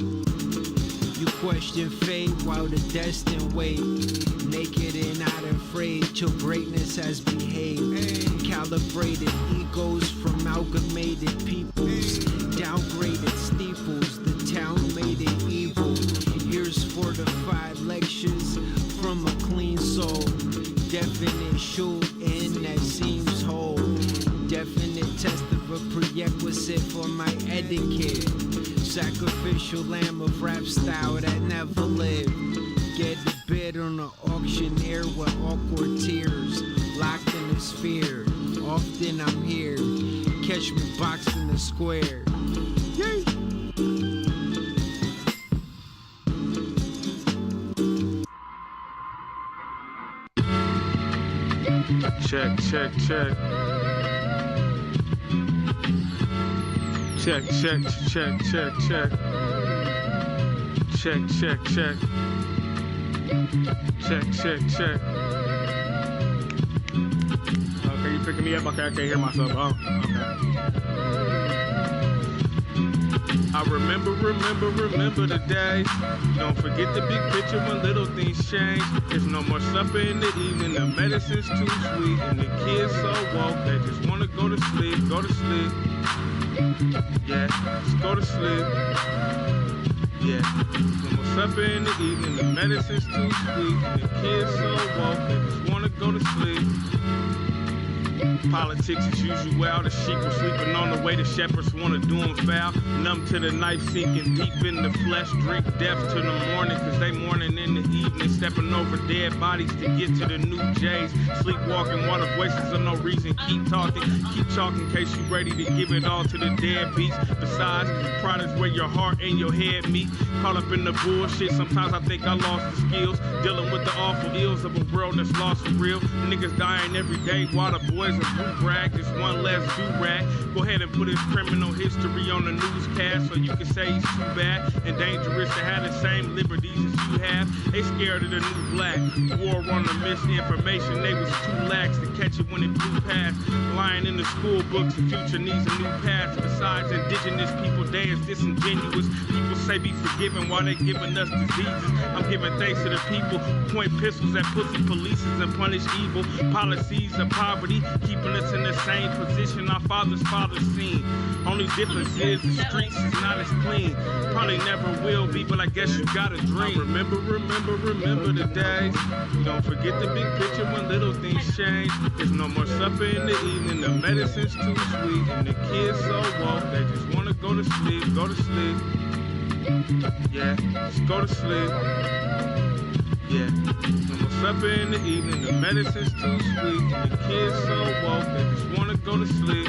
You question fate while the destined wait. Naked and not afraid till greatness has behaved. Calibrated egos from amalgamated peoples. Downgraded steeples, the town made it evil. Years fortified lectures from a clean soul. Definite shooting that seems whole. Definite test of a prerequisite for my etiquette. Sacrificial lamb of rap style that never lived. Get the bid on the auctioneer with awkward tears. Locked in a sphere, often I'm here. Catch me boxing the square. Yay! Check, check, check. Check, check, check, check, check. Check, check, check. Check, check, check. Okay, you picking me up? Okay, I can't hear myself. Oh, okay. I remember the days. Don't forget the big picture when little things change. There's no more supper in the evening, the medicine's too sweet, and the kids so woke, they just wanna go to sleep, go to sleep. Yeah, just go to sleep. Yeah, no more supper in the evening, the medicine's too sweet, and the kids so woke, they just wanna go to sleep. Politics as usual, the sheep were sleeping on the way, the shepherds wanna do them foul. Numb to the knife, sinking deep in the flesh, drink death to the morning, cause they mourning in the evening, stepping over dead bodies to get to the new J's. Sleepwalking while the voices of no reason keep talking in case you ready to give it all to the dead beats. Besides, pride is where your heart and your head meet. Caught up in the bullshit, sometimes I think I lost the skills, dealing with the awful ills of a world that's lost for real. Niggas dying every day while the boys are blue brag, just one less do-rag. Go ahead and put his criminal history on the newscast so you can say he's too bad and dangerous to have the same liberties as you have. They scared of the new black. War on the misinformation, they was too lax to catch it when it blew past. Lying in the school books, the future needs a new path. Besides, Indigenous People Day is disingenuous. People say be forgiven while they giving us diseases. I'm giving thanks to the people who point pistols at pussy polices and punish evil. Policies of poverty, keeping us in the same position our fathers seen. Only difference is the streets is not as clean. Probably never will be, but I guess you gotta dream. Remember the days. Don't forget the big picture when little things change. There's no more supper in the evening, the medicine's too sweet, and the kids so woke, they just wanna go to sleep. Yeah, just go to sleep. Yeah, no more supper in the evening, the medicine's too sweet, and the kids so woke, they just wanna go to sleep.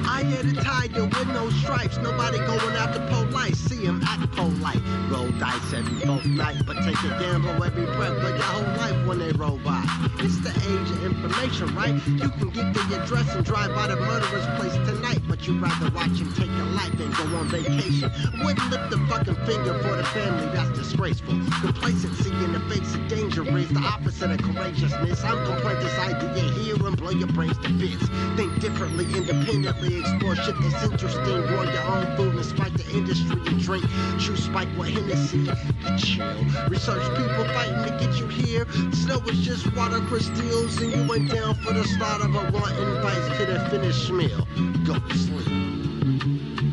I get a tiger with no stripes, nobody going after polite, see him act polite. Roll dice every both night, but take a gamble every breath of your whole life when they roll by. It's the age of information, right? You can get the address and drive by the murderer's place tonight, but you'd rather watch him take your life than go on vacation. Wouldn't lift the fucking finger for the family, that's disgraceful. Complacency in the face of danger is the opposite of courageousness. I'm gonna plant this idea here and blow your brains to bits. Think differently, independently, explore shit that's interesting. Grow your own food and spike the industry and drink. Choose spike with Hennessy, you chill. Research people fighting to get you here. Snow is just water crystals, and you went down for the start of a one invites to the finish meal. Go to sleep.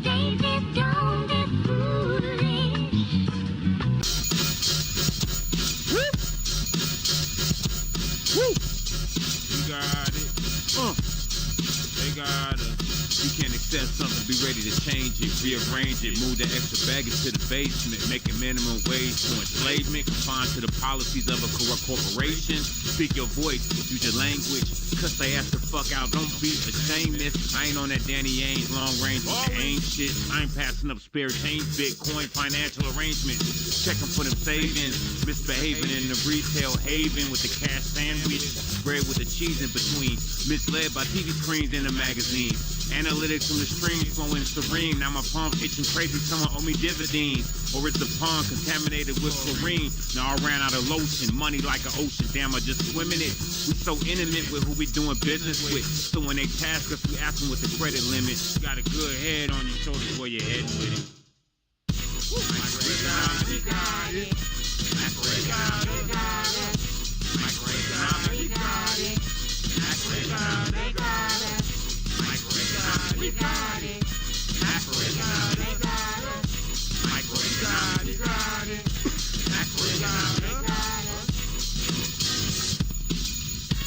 David, don't be foolish. Woo! You got it. They got it. You can't accept something, be ready to change it, rearrange it, move the extra baggage to the basement, making minimum wage to enslavement, confined to the policies of a corrupt corporation. Speak your voice, use your language, cuss they ass the fuck out, don't be ashamed, miss. I ain't on that Danny Ainge long range with the aim shit. I ain't passing up spare change, Bitcoin, financial arrangements, checking for them savings, misbehaving in the retail haven with the cash sandwich, bread with the cheese in between, misled by TV screens in the magazine. Analytics from the streams flowing serene. Now my palms itching crazy, someone owe me dividends. Or it's the pond contaminated with chlorine. Now I ran out of lotion, money like an ocean. Damn, I just swim in it. We so intimate with who we doing business with. So when they task us, we ask them what the credit limit. You got a good head on your shoulders where you're heading with it. We got it.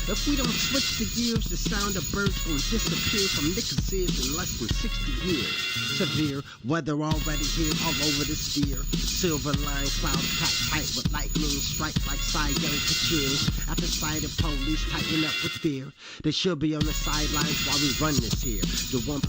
If we don't switch the gears, the sound of birds will disappear from niggas' ears in less than 60 years. Severe weather already here all over the sphere. Silver line clouds packed tight with lightning strike like Cy Young chills. After sight of police tighten up with fear. They should be on the sidelines while we run this here. The 1%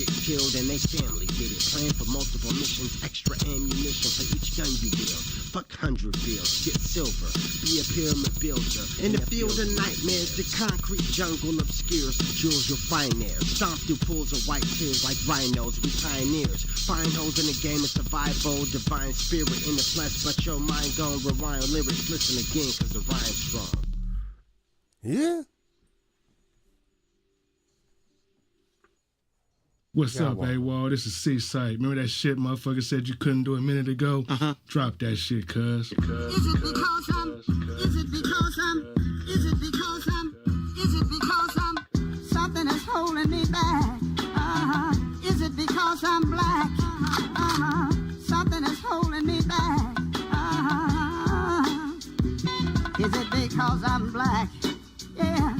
get killed and they family get it. Plan for multiple missions, extra ammunition for each gun you wield. Fuck 100 bills, get silver, be a pyramid builder. In the field of nightmares, the concrete jungle obscures the jewels you'll find there. Stomp through pools of white tears like rhinos, we pioneers. Find holes in the game of survival, divine spirit in the flesh, but your mind gon' rewind lyrics, listen again cause the rhyme's strong. Yeah. What's up, AWOL? This is Seaside. Remember that shit motherfucker said you couldn't do a minute ago? Drop that shit, cuz. Is it because something is holding me back? Is it because I'm black? Something is because I'm black. Yeah.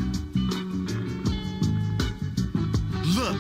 Look,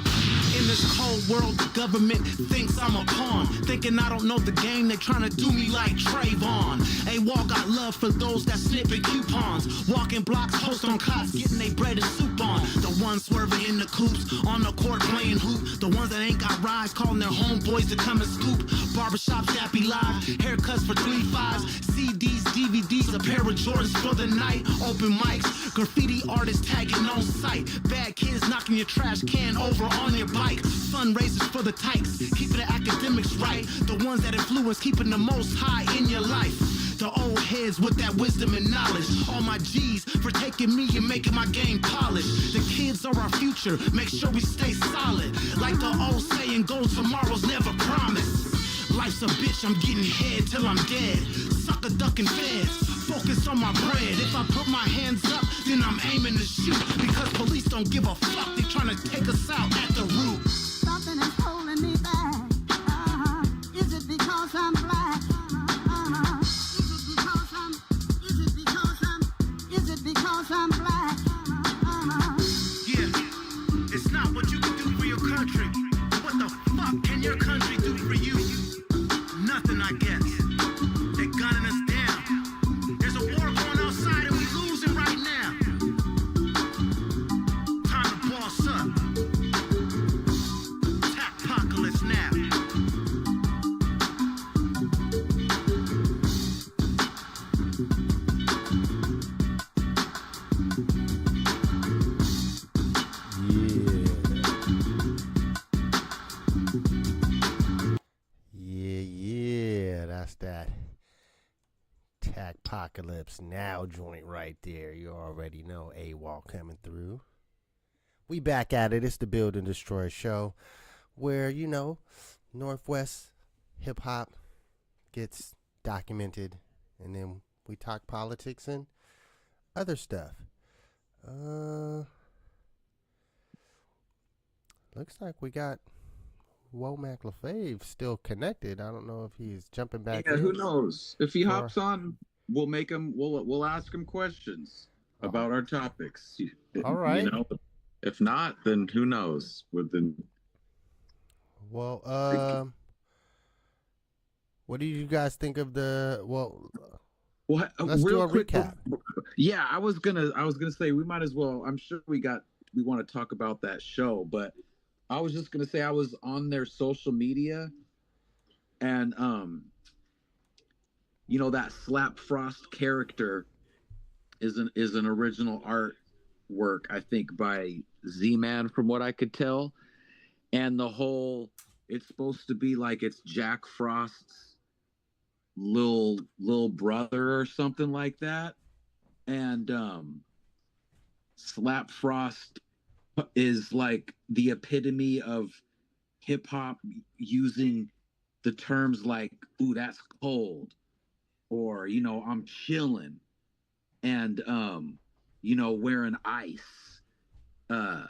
in this cold world, the government thinks I'm a pawn. Thinking I don't know the game, they trying to do me like Trayvon. AWOL got love for those that snipping coupons. Walking blocks, post on cots, getting they bread and soup on. The ones swerving in the coops, on the court playing hoop. The ones that ain't got rides, calling their homeboys to come and scoop. Barbershops that be live, haircuts for 3 5s. CDs, DVDs, a pair of Jordans for the night. Open mics, graffiti artists tagging on site. Bad kids knocking your trash can over on your bike. Fundraisers for the tykes, keeping the academics right. The ones that influence, keeping the most high in your life. The old heads with that wisdom and knowledge. All my G's for taking me and making my game polished. The kids are our future, make sure we stay solid. Like the old saying goes, tomorrow's never promised. Life's a bitch, I'm getting head till I'm dead. Sucker ducking feds, focus on my bread. If I put my hands up, then I'm aiming to shoot. Because police don't give a fuck, they trying to take us out at the root. Something is holding me back. Is it because I'm black? Is it because I'm black? Yeah, it's not what you can do for your country. What the fuck can your country do for you? Nothing, I guess. They're gunning us down. There's a war going outside and we losing right now. Time to boss up. Apocalypse now. Yeah, that's that Apocalypse Now joint right there. You already know AWOL coming through. We back at it. It's the Build and Destroy Show, where, you know, Northwest hip hop gets documented, and then we talk politics and other stuff. Looks like we got Womack Laflave still connected. I don't know if he's jumping back in. Who knows? If he hops on, we'll make him. We'll ask him questions about our topics. All right. You know, if not, then who knows? Well, what do you guys think of the? Well, let's do a recap. Yeah, I was gonna say we might as well. I'm sure we want to talk about that show, but I was just gonna say I was on their social media, and you know, that Slap Frost character is an original artwork, I think, by Z-Man, from what I could tell, and it's supposed to be like it's Jack Frost's little brother or something like that, and Slap Frost is like the epitome of hip hop, using the terms like, ooh, that's cold, or, you know, I'm chilling, and you know, wearing ice, and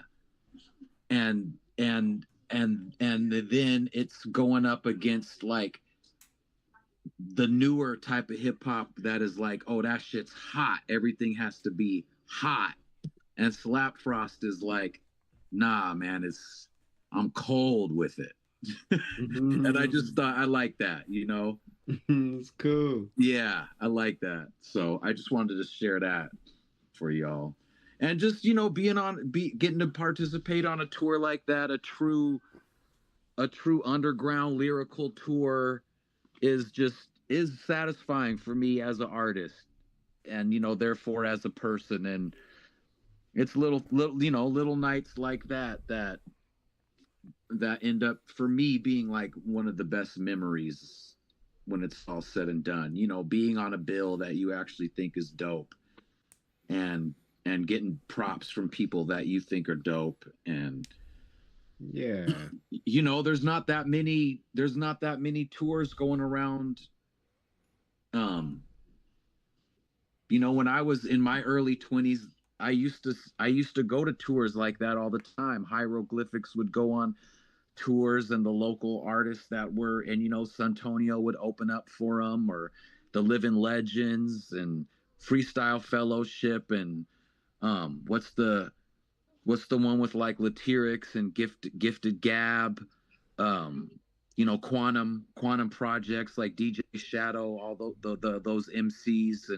then it's going up against like the newer type of hip hop that is like, oh, that shit's hot, everything has to be hot. And Slap Frost is like, nah, man, I'm cold with it. And I just thought I like that, you know? It's cool. Yeah, I like that. So I just wanted to share that for y'all. And just, you know, getting to participate on a tour like that, a true underground lyrical tour is satisfying for me as an artist, and, you know, therefore as a person. And it's little nights like that end up for me being like one of the best memories when it's all said and done, you know, being on a bill that you actually think is dope, and getting props from people that you think are dope. And yeah, you know, there's not that many tours going around. You know, when I was in my early 20s, I used to go to tours like that all the time. Hieroglyphics would go on tours, and the local artists that were, and, you know, Santonio would open up for them, or the Living Legends, and Freestyle Fellowship, and what's the one with like Latyrix and Gifted Gab, Quantum Projects like DJ Shadow, all those MCs,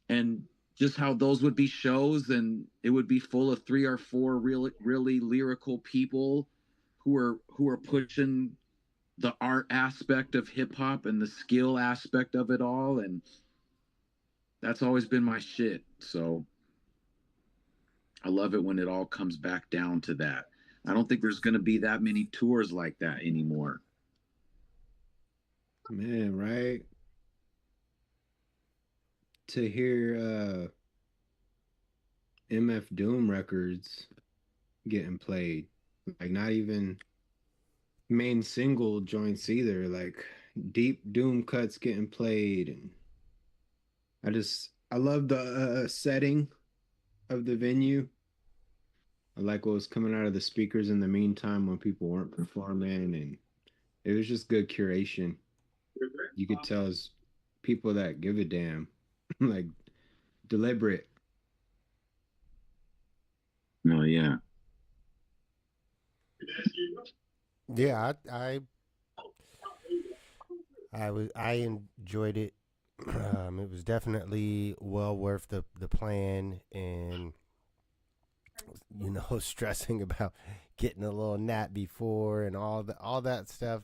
and just how those would be shows, and it would be full of 3 or 4 really lyrical people who are pushing the art aspect of hip hop and the skill aspect of it all, and that's always been my shit. So I love it when it all comes back down to that. I don't think there's going to be that many tours like that anymore. Man, right? To hear MF Doom records getting played, like not even main single joints either, like deep Doom cuts getting played, and I love the setting of the venue. I like what was coming out of the speakers in the meantime when people weren't performing, and it was just good curation. You could tell it's people that give a damn, like deliberate. No, yeah. Yeah, I enjoyed it. It was definitely well worth the plan, and stressing about getting a little nap before and all that stuff.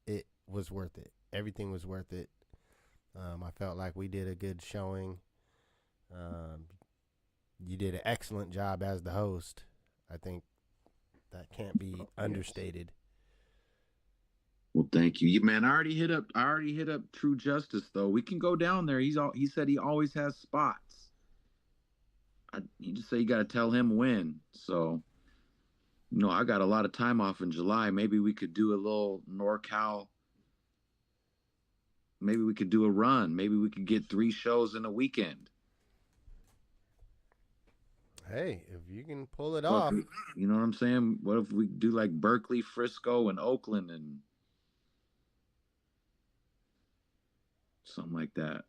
It was worth it. Everything was worth it. I felt like we did a good showing. You did an excellent job as the host. I think that can't be understated. Well, thank you, man. I already hit up True Justice though. We can go down there. He said he always has spots. You just say you got to tell him when. So, I got a lot of time off in July. Maybe we could do a little NorCal. Maybe we could do a run. Maybe we could get 3 shows in a weekend. Hey, if you can pull it off. You know what I'm saying? What if we do like Berkeley, Frisco, and Oakland, and something like that?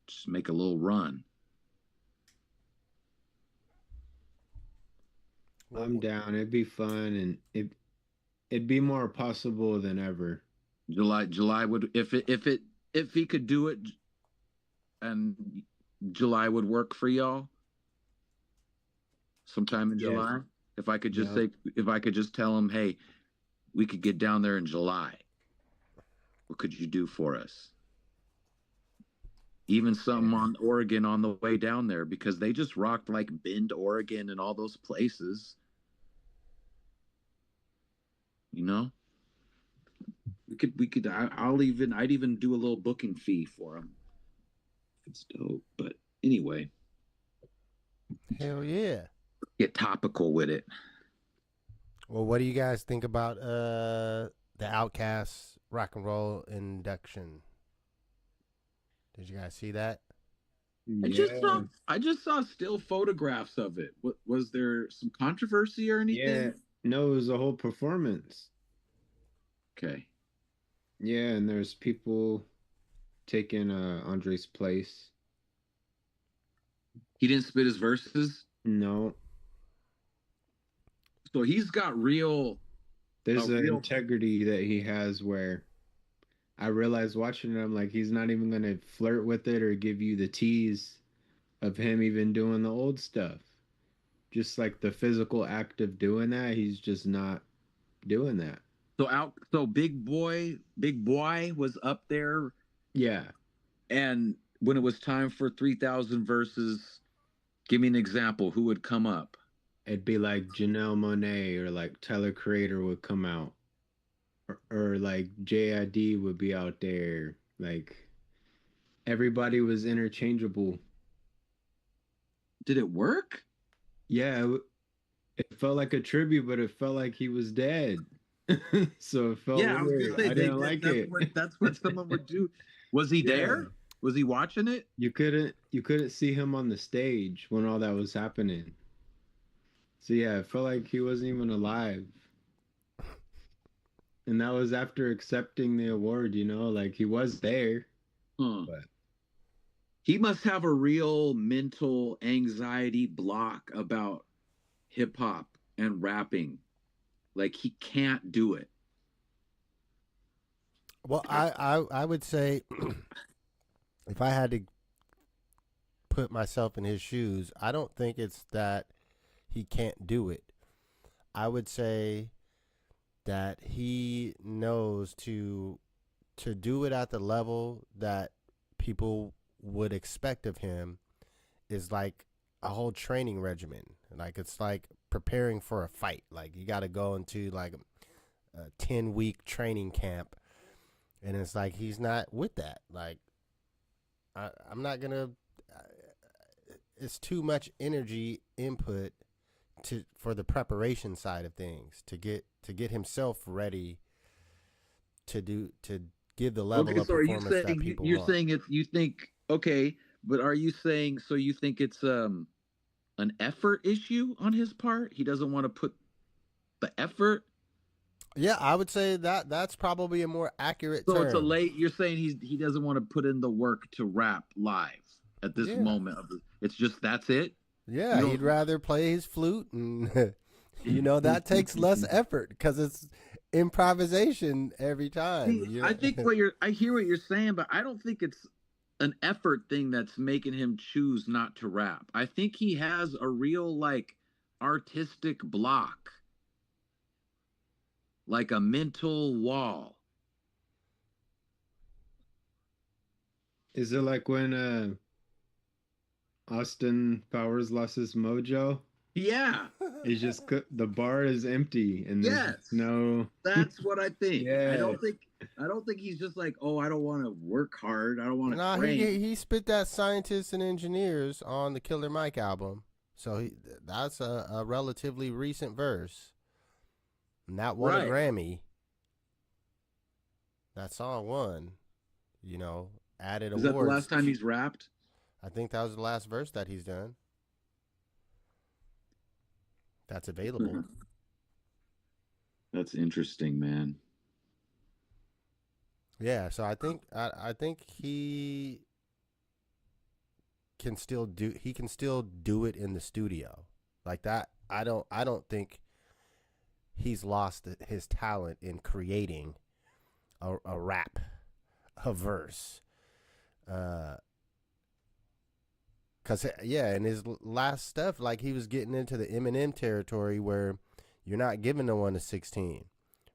Just make a little run. I'm down. It'd be fun, and it'd be more possible than ever. July would, if he could do it, and July would work for y'all. Sometime in July. If I could just tell him, hey, we could get down there in July. What could you do for us? Even something on Oregon on the way down there, because they just rocked like Bend, Oregon, and all those places. I'd even do a little booking fee for them. It's dope. But anyway. Hell yeah. Get topical with it. Well, what do you guys think about the Outkast rock and roll induction? Did you guys see that? I just saw still photographs of it. Was there some controversy or anything? Yeah, no, it was a whole performance. Okay. Yeah, and there's people taking Andre's place. He didn't spit his verses? No. So he's got There's an integrity that he has where I realized watching him, like, he's not even going to flirt with it or give you the tease of him even doing the old stuff. Just like the physical act of doing that, he's just not doing that. So Big Boy was up there. Yeah. And when it was time for 3,000 verses, give me an example. Who would come up? It'd be like Janelle Monáe, or like Tyler Creator would come out. Or like JID would be out there. Like, everybody was interchangeable. Did it work? Yeah, it felt like a tribute, but it felt like he was dead. So it felt weird. I didn't like it. That's what someone would do. Was he there? Was he watching it? You couldn't see him on the stage when all that was happening. So yeah, it felt like he wasn't even alive. And that was after accepting the award, like he was there. But He must have a real mental anxiety block about hip hop and rapping. Like he can't do it. Well, I would say if I had to put myself in his shoes, I don't think it's that he can't do it. I would say that he knows to do it at the level that people would expect of him is like a whole training regimen. Like it's like preparing for a fight. Like you got to go into like a 10-week training camp, and it's like he's not with that. Like I'm not gonna. It's too much energy input for the preparation side of things to get himself ready to give the level of performance that people you're want. saying it you think okay, but are you saying so you think it's an effort issue on his part? He doesn't want to put the effort? Yeah, I would say that that's probably a more accurate So term. it's a late. You're saying he doesn't want to put in the work to rap live at this moment. It's just that's it. Yeah, he'd rather play his flute, and that takes less effort because it's improvisation every time. See, I think I hear what you're saying, but I don't think it's an effort thing that's making him choose not to rap. I think he has a real like artistic block, like a mental wall. Is it like when Austin Powers lost his mojo? Yeah. It's just the bar is empty and there's no. That's what I think. Yeah. I don't think he's just like, oh, I don't want to work hard. I don't want to train. He spit that scientists and engineers on the Killer Mike album, so that's a relatively recent verse. And that won a Grammy. That song won. Added awards. Is that the last time he's rapped? I think that was the last verse that he's done. That's available. That's interesting, man. Yeah, so I think he can still do it in the studio. Like that. I don't think he's lost his talent in creating a rap, a verse. Cause in his last stuff, like he was getting into the Eminem territory where you're not giving no one a 16.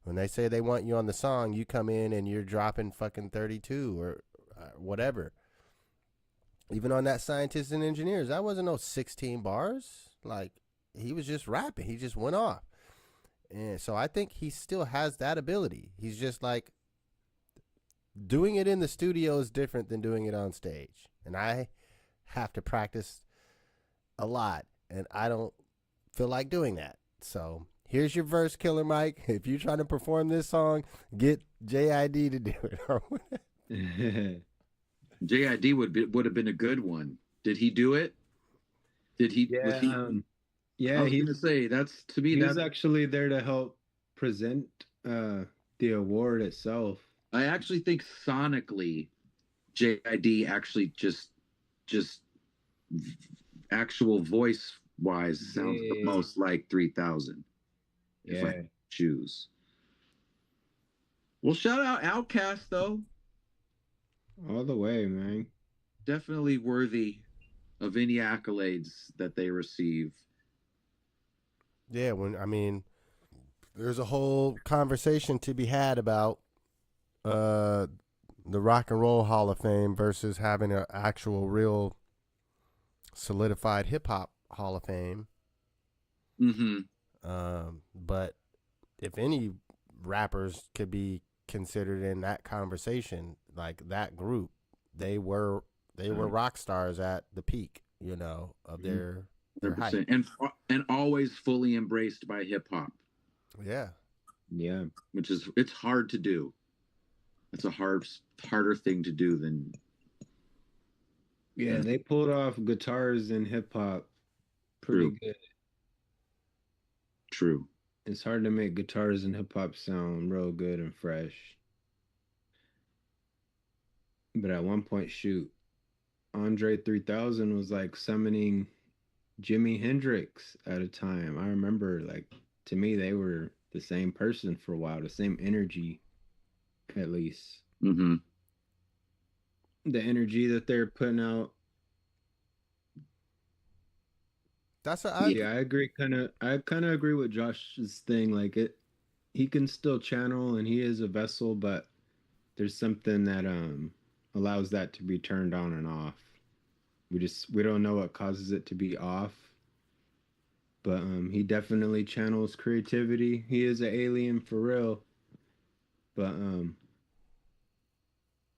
When they say they want you on the song, you come in and you're dropping fucking 32 or whatever. Even on that Scientists and Engineers, that wasn't no 16 bars. Like he was just rapping. He just went off. And so I think he still has that ability. He's just like doing it in the studio is different than doing it on stage. And I have to practice a lot, and I don't feel like doing that. So here's your verse, Killer Mike. If you're trying to perform this song, get JID to do it. JID would have been a good one. Did he do it? Did he? Yeah, was he, yeah. I was gonna say that's to me. He's actually there to help present the award itself. I actually think sonically, JID actually just actual voice wise sounds the most like 3000. If I choose. Well, shout out Outkast though. All the way, man. Definitely worthy of any accolades that they receive. Yeah, there's a whole conversation to be had about the Rock and Roll Hall of Fame versus having an actual real solidified hip hop Hall of Fame. But if any rappers could be considered in that conversation, like that group, they were rock stars at the peak, of their height. And always fully embraced by hip hop. Yeah. Yeah. It's hard to do. It's a harder thing to do than. Yeah, they pulled off guitars in hip hop pretty good. True. It's hard to make guitars in hip hop sound real good and fresh. But at one point, shoot, Andre 3000 was like summoning Jimi Hendrix at a time. I remember, like, to me, they were the same person for a while, the same energy, at least. Mm-hmm. The energy that they're putting out. Yeah, I agree. I kind of agree with Josh's thing. Like he can still channel, and he is a vessel, but there's something that allows that to be turned on and off. We don't know what causes it to be off, but he definitely channels creativity. He is an alien for real, but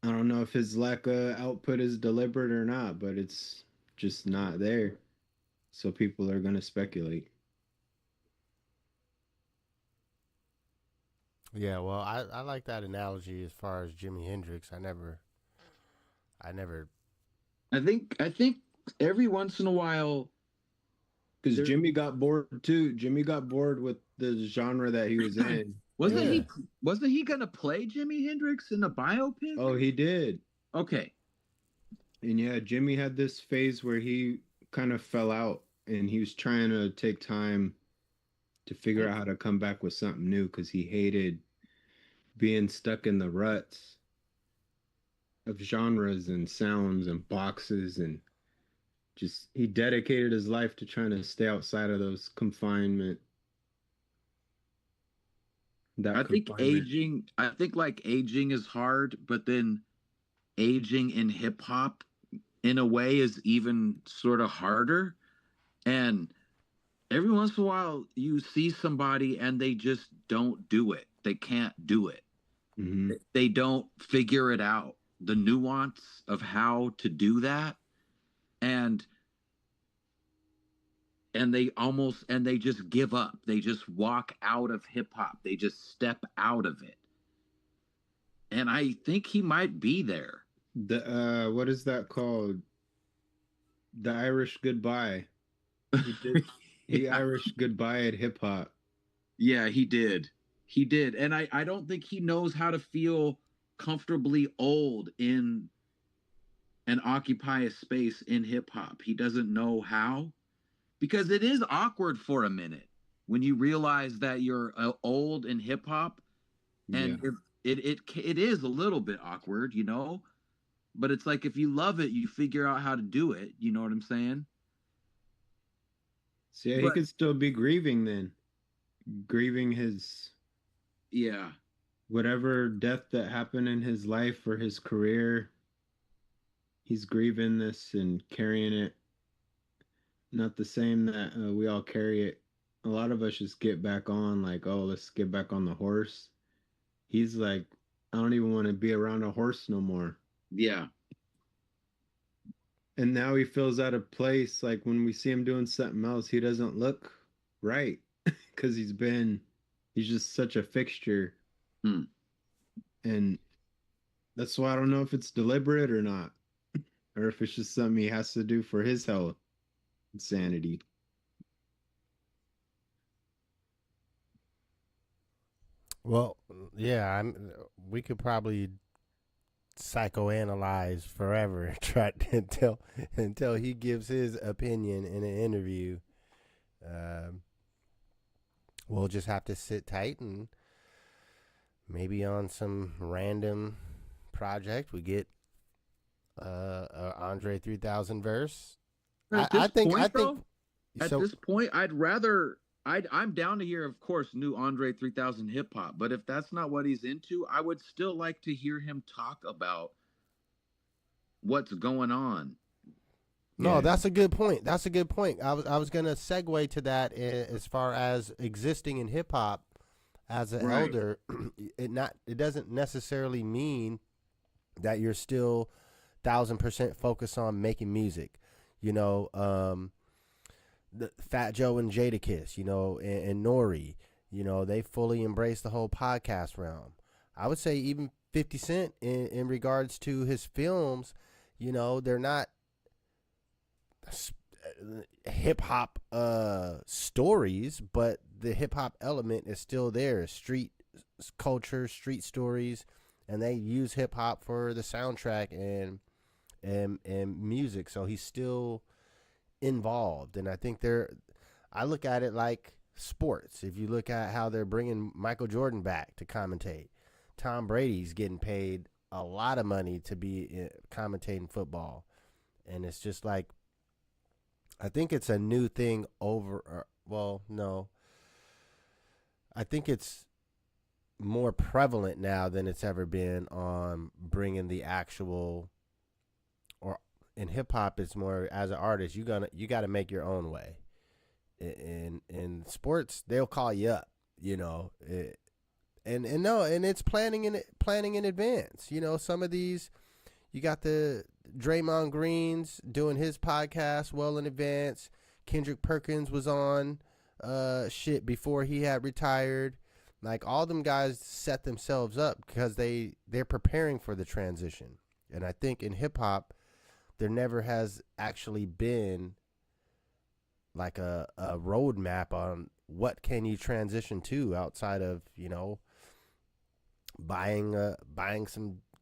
I don't know if his lack of output is deliberate or not, but it's just not there. So people are gonna speculate. Yeah, well, I like that analogy as far as Jimi Hendrix. I never. I think every once in a while, because Jimmy got bored too. Jimmy got bored with the genre that he was in. Wasn't he gonna play Jimi Hendrix in a biopic? Oh, he did. Okay. And yeah, Jimmy had this phase where he kind of fell out, and he was trying to take time to figure out how to come back with something new because he hated being stuck in the ruts of genres and sounds and boxes, and just he dedicated his life to trying to stay outside of those confinement. I think like aging is hard, but then aging in hip hop in a way is even sort of harder. And every once in a while you see somebody and they just don't do it. They can't do it. Mm-hmm. They don't figure it out, the nuance of how to do that. And they just give up. They just walk out of hip hop. They just step out of it. And I think he might be there. The what is that called? The Irish goodbye. He Irish goodbye at hip hop. Yeah, he did. He did. And I don't think he knows how to feel comfortably old in and occupy a space in hip hop. He doesn't know how, because it is awkward for a minute when you realize that you're old in hip hop, and it is a little bit awkward, you know. But it's like if you love it, you figure out how to do it. You know what I'm saying? So yeah, he could still be grieving then, grieving his whatever death that happened in his life or his career. He's grieving this and carrying it. Not the same that we all carry it. A lot of us just get back on, like, oh, let's get back on the horse. He's like, I don't even want to be around a horse no more. Yeah. And now he feels out of place. Like when we see him doing something else, he doesn't look right because he's just such a fixture. And that's why I don't know if it's deliberate or not, or if it's just something he has to do for his health and sanity. Well, yeah, we could probably psychoanalyze forever until he gives his opinion in an interview. We'll just have to sit tight, and maybe on some random project we get Andre 3000 verse. At this point, I'm down to hear, of course, new Andre 3000 hip hop. But if that's not what he's into, I would still like to hear him talk about what's going on. No, that's a good point. That's a good point. I was gonna segue to that as far as existing in hip hop as an elder. It doesn't necessarily mean that you're still 1000% focused on making music. You know, the Fat Joe and Jadakiss, you know, and Nori, you know, they fully embrace the whole podcast realm. I would say even 50 Cent in regards to his films, you know, they're not hip hop stories, but the hip hop element is still there. Street culture, street stories, and they use hip hop for the soundtrack, and and music. So he's still involved. And I think I look at it like sports. If you look at how they're bringing Michael Jordan back to commentate, Tom Brady's getting paid a lot of money to be commentating football. And it's just like, I think it's a new thing no. I think it's more prevalent now than it's ever been on bringing the actual, or in hip hop, it's more as an artist, you got to make your own way. In sports, they'll call you up, and it's planning in advance. Some of these, you got the Draymond Greens doing his podcast well in advance. Kendrick Perkins was on shit before he had retired. Like, all them guys set themselves up because they're preparing for the transition. And I think in hip hop, there never has actually been like a roadmap on what can you transition to outside of, buying a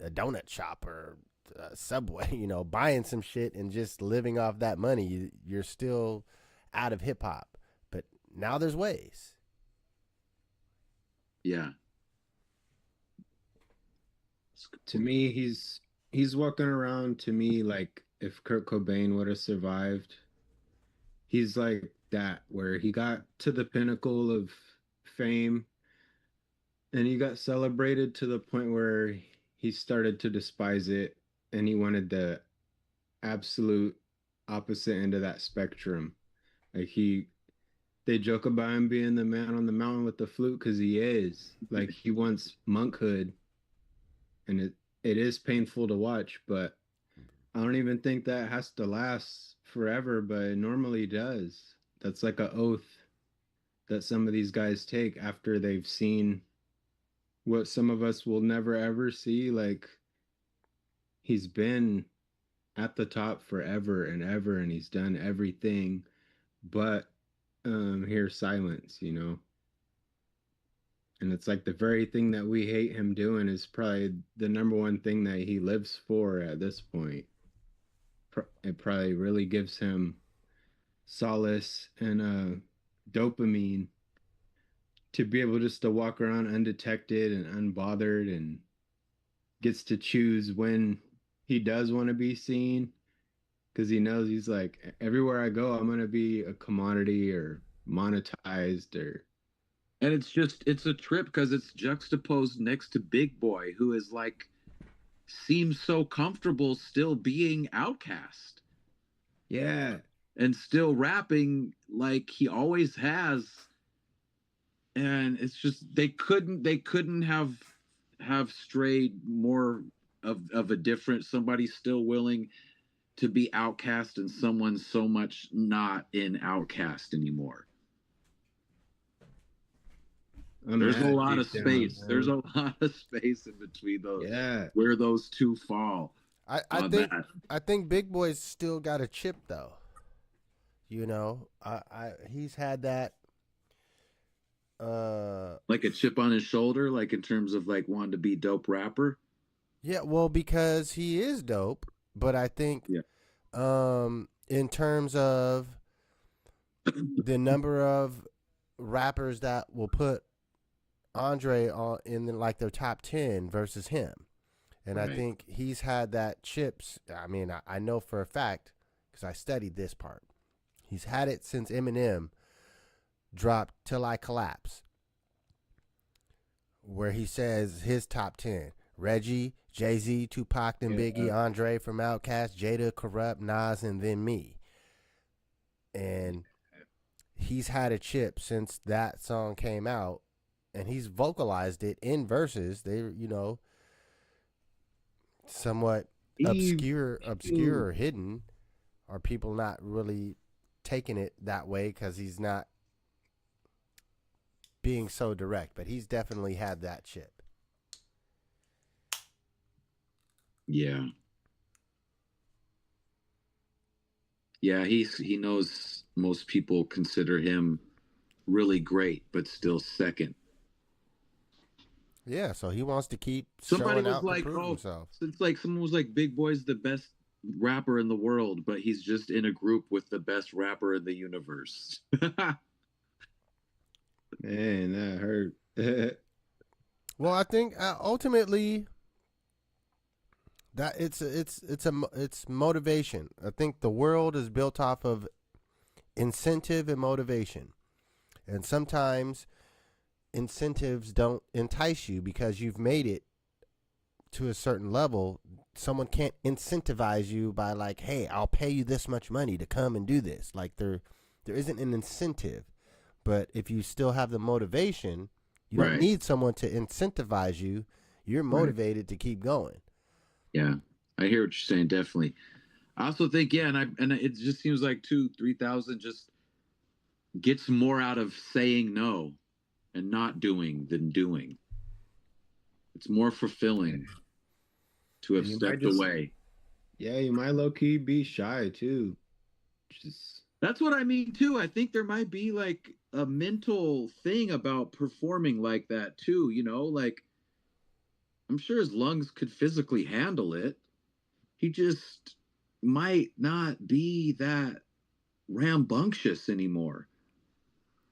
donut shop or a Subway, buying some shit and just living off that money. You're still out of hip hop, but now there's ways. Yeah. To me, he's walking around, to me, like if Kurt Cobain would have survived. He's like that, where he got to the pinnacle of fame and he got celebrated to the point where he started to despise it, and he wanted the absolute opposite end of that spectrum. Like, they joke about him being the man on the mountain with the flute, because he is. Like, he wants monkhood, and it is painful to watch, but I don't even think that has to last forever, but it normally does. That's like an oath that some of these guys take after they've seen what some of us will never ever see. Like, he's been at the top forever and ever, and he's done everything but hear silence, and it's like the very thing that we hate him doing is probably the number one thing that he lives for at this point. It probably really gives him solace and dopamine to be able just to walk around undetected and unbothered, and gets to choose when he does want to be seen, because he knows, he's like, everywhere I go, I'm going to be a commodity or monetized. And it's a trip because it's juxtaposed next to Big Boy, who is like, seems so comfortable still being Outkast. Yeah. And still rapping like he always has. And it's just, they couldn't have strayed more of a different, somebody still willing to be Outkast and someone so much not in Outkast anymore. There's a lot of space. There's a lot of space in between those. Yeah. Where those two fall. I think Big Boy's still got a chip though. He's had that like a chip on his shoulder, like in terms of like wanting to be dope rapper. Yeah, well, because he is dope, but I think in terms of the number of rappers that will put Andre in like their top 10 versus him. And right. I think he's had that chips. I mean, I know for a fact because I studied this part. He's had it since Eminem dropped Till I Collapse, where he says his top 10. Reggie, Jay-Z, Tupac, and Biggie, Andre from Outkast, Jada, Corrupt, Nas, and then me. And he's had a chip since that song came out, and he's vocalized it in verses. They, somewhat obscure or hidden, or people not really taking it that way because he's not being so direct. But he's definitely had that chip. Yeah. Yeah, he knows most people consider him really great, but still second. Yeah, so he wants to keep somebody showing was out like, to prove himself. It's like someone was like, Big Boy's the best rapper in the world, but he's just in a group with the best rapper in the universe. Man, that hurt. Well, I think ultimately that it's motivation. I think the world is built off of incentive and motivation, and sometimes incentives don't entice you because you've made it to a certain level. Someone can't incentivize you by like, hey, I'll pay you this much money to come and do this. Like there isn't an incentive. But if you still have the motivation, you don't need someone to incentivize you. You're motivated to keep going. Yeah, I hear what you're saying. Definitely. I also think, yeah, and it just seems like 2,000-3,000 just gets more out of saying no and not doing than doing. It's more fulfilling to have stepped away. Yeah, you might low key be shy too. That's what I mean too. I think there might be like a mental thing about performing like that too, you know, like I'm sure his lungs could physically handle it. He just might not be that rambunctious anymore.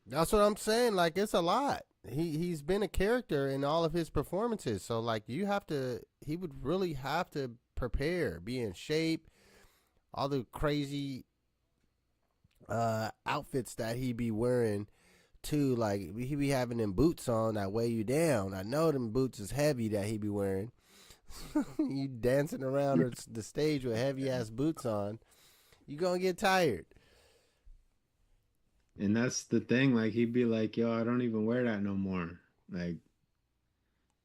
That's what I'm saying. Like it's a lot. He's been a character in all of his performances. So like he would really have to prepare, be in shape, all the crazy outfits that he be wearing too. Like he be having them boots on that weigh you down. I know them boots is heavy that he be wearing. You dancing around the stage with heavy ass boots on, you gonna get tired. And that's the thing, like he'd be like, yo, I don't even wear that no more. Like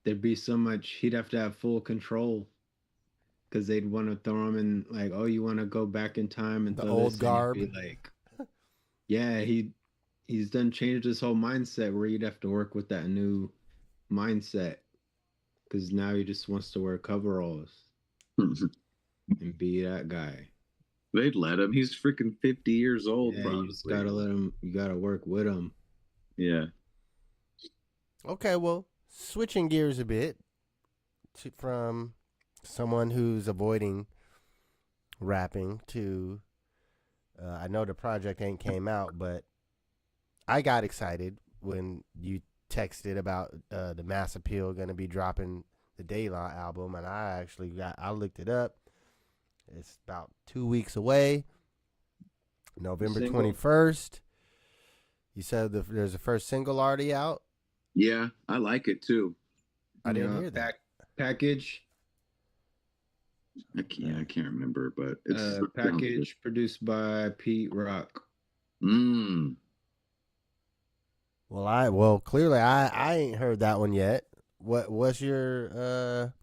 there'd be so much, he'd have to have full control because they'd want to throw him in like, oh, you want to go back in time and the throw old this garb. And he'd be like, yeah, he's done changed his whole mindset where you'd have to work with that new mindset because now he just wants to wear coveralls and be that guy. They'd let him. He's freaking 50 years old. Yeah, you just gotta let him. You gotta work with him. Yeah. Okay, well, switching gears a bit from someone who's avoiding rapping to, I know the project ain't came out, but I got excited when you texted about the Mass Appeal going to be dropping the De La album, and I looked it up. It's about 2 weeks away, November 21st. You said there's a first single already out? Yeah, I like it too. I didn't hear that. Package. I can't remember, but it's Package produced by Pete Rock. Well, clearly I ain't heard that one yet. What's your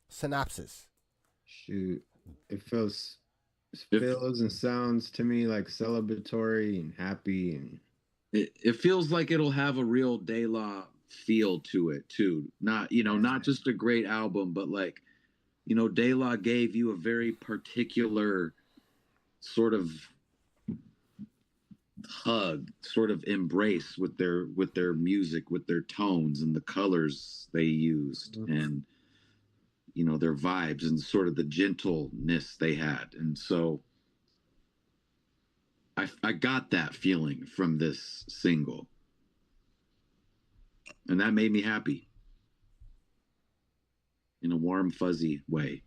synopsis? Shoot, it feels and sounds to me like celebratory and happy, and it feels like it'll have a real De La feel to it too. Not not just a great album, but like De La gave you a very particular sort of hug, sort of embrace with their music, with their tones and the colors they used, and their vibes and sort of the gentleness they had. And so I got that feeling from this single, and that made me happy in a warm, fuzzy way.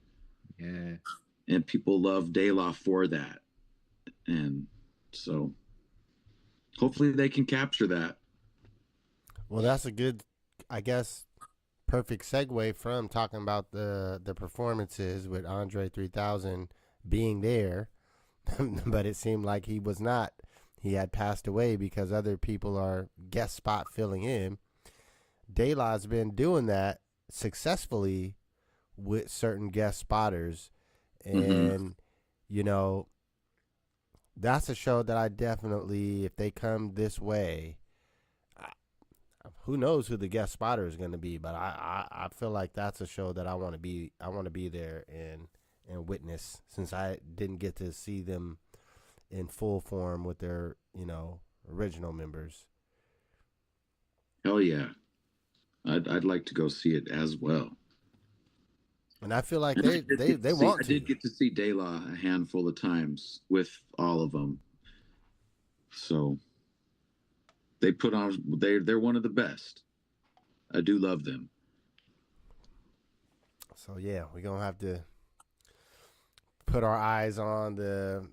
Yeah. And people love De La for that. And so hopefully they can capture that. Well, that's a good, I guess, perfect segue from talking about the performances with Andre 3000 being there. But it seemed like he was not. He had passed away because other people are guest spot filling in. De La's been doing that successfully with certain guest spotters. And, that's a show that I definitely, if they come this way, who knows who the guest spotter is going to be, but I feel like that's a show that I want to be there and witness, since I didn't get to see them in full form with their, original members. Hell yeah. I'd like to go see it as well. And I feel like And I they want I to. did get to see De La a handful of times with all of them. So they put on. They're one of the best. I do love them. So yeah, we're gonna have to put our eyes on the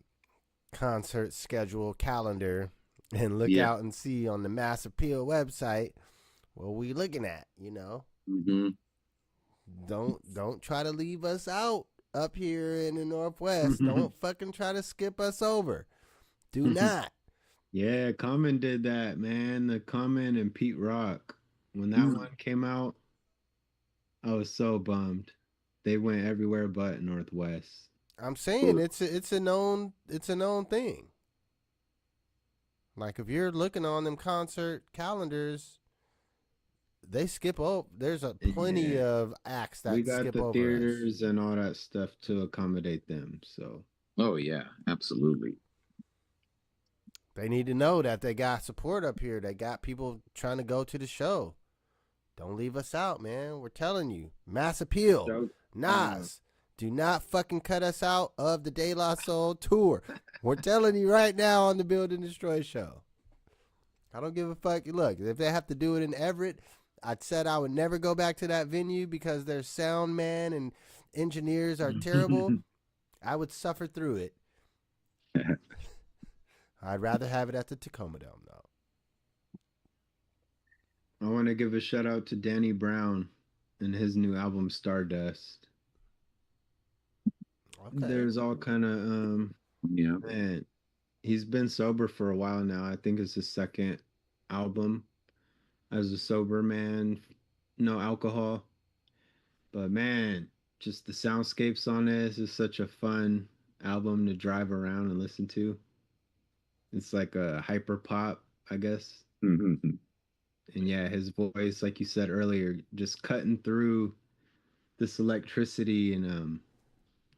concert schedule calendar and look Yeah. out and see on the Mass Appeal website what we looking at. You know, Mm-hmm. don't try to leave us out up here in the Northwest. Don't fucking try to skip us over. Do not. Yeah, Common did that, man. The Common and Pete Rock. When that one came out, I was so bummed. They went everywhere but Northwest. I'm saying it's a known thing. Like if you're looking on them concert calendars, they skip over. There's a plenty of acts that we got skip the over theaters and all that stuff to accommodate them. So. Oh yeah, absolutely. They need to know that they got support up here. They got people trying to go to the show. Don't leave us out, man. We're telling you. Mass Appeal. Nas. Do not fucking cut us out of the De La Soul tour. We're telling you right now on the Build and Destroy show. I don't give a fuck. Look, if they have to do it in Everett, I said I would never go back to that venue because their sound man and engineers are terrible. I would suffer through it. I'd rather have it at the Tacoma Dome, though. I want to give a shout out to Danny Brown and his new album Stardust. Okay. There's all kind of yeah. Man, he's been sober for a while now. I think it's his second album as a sober man, no alcohol. But man, just the soundscapes on this is such a fun album to drive around and listen to. It's like a hyper pop, I guess. Mm-hmm. And yeah, his voice, like you said earlier, just cutting through this electricity, and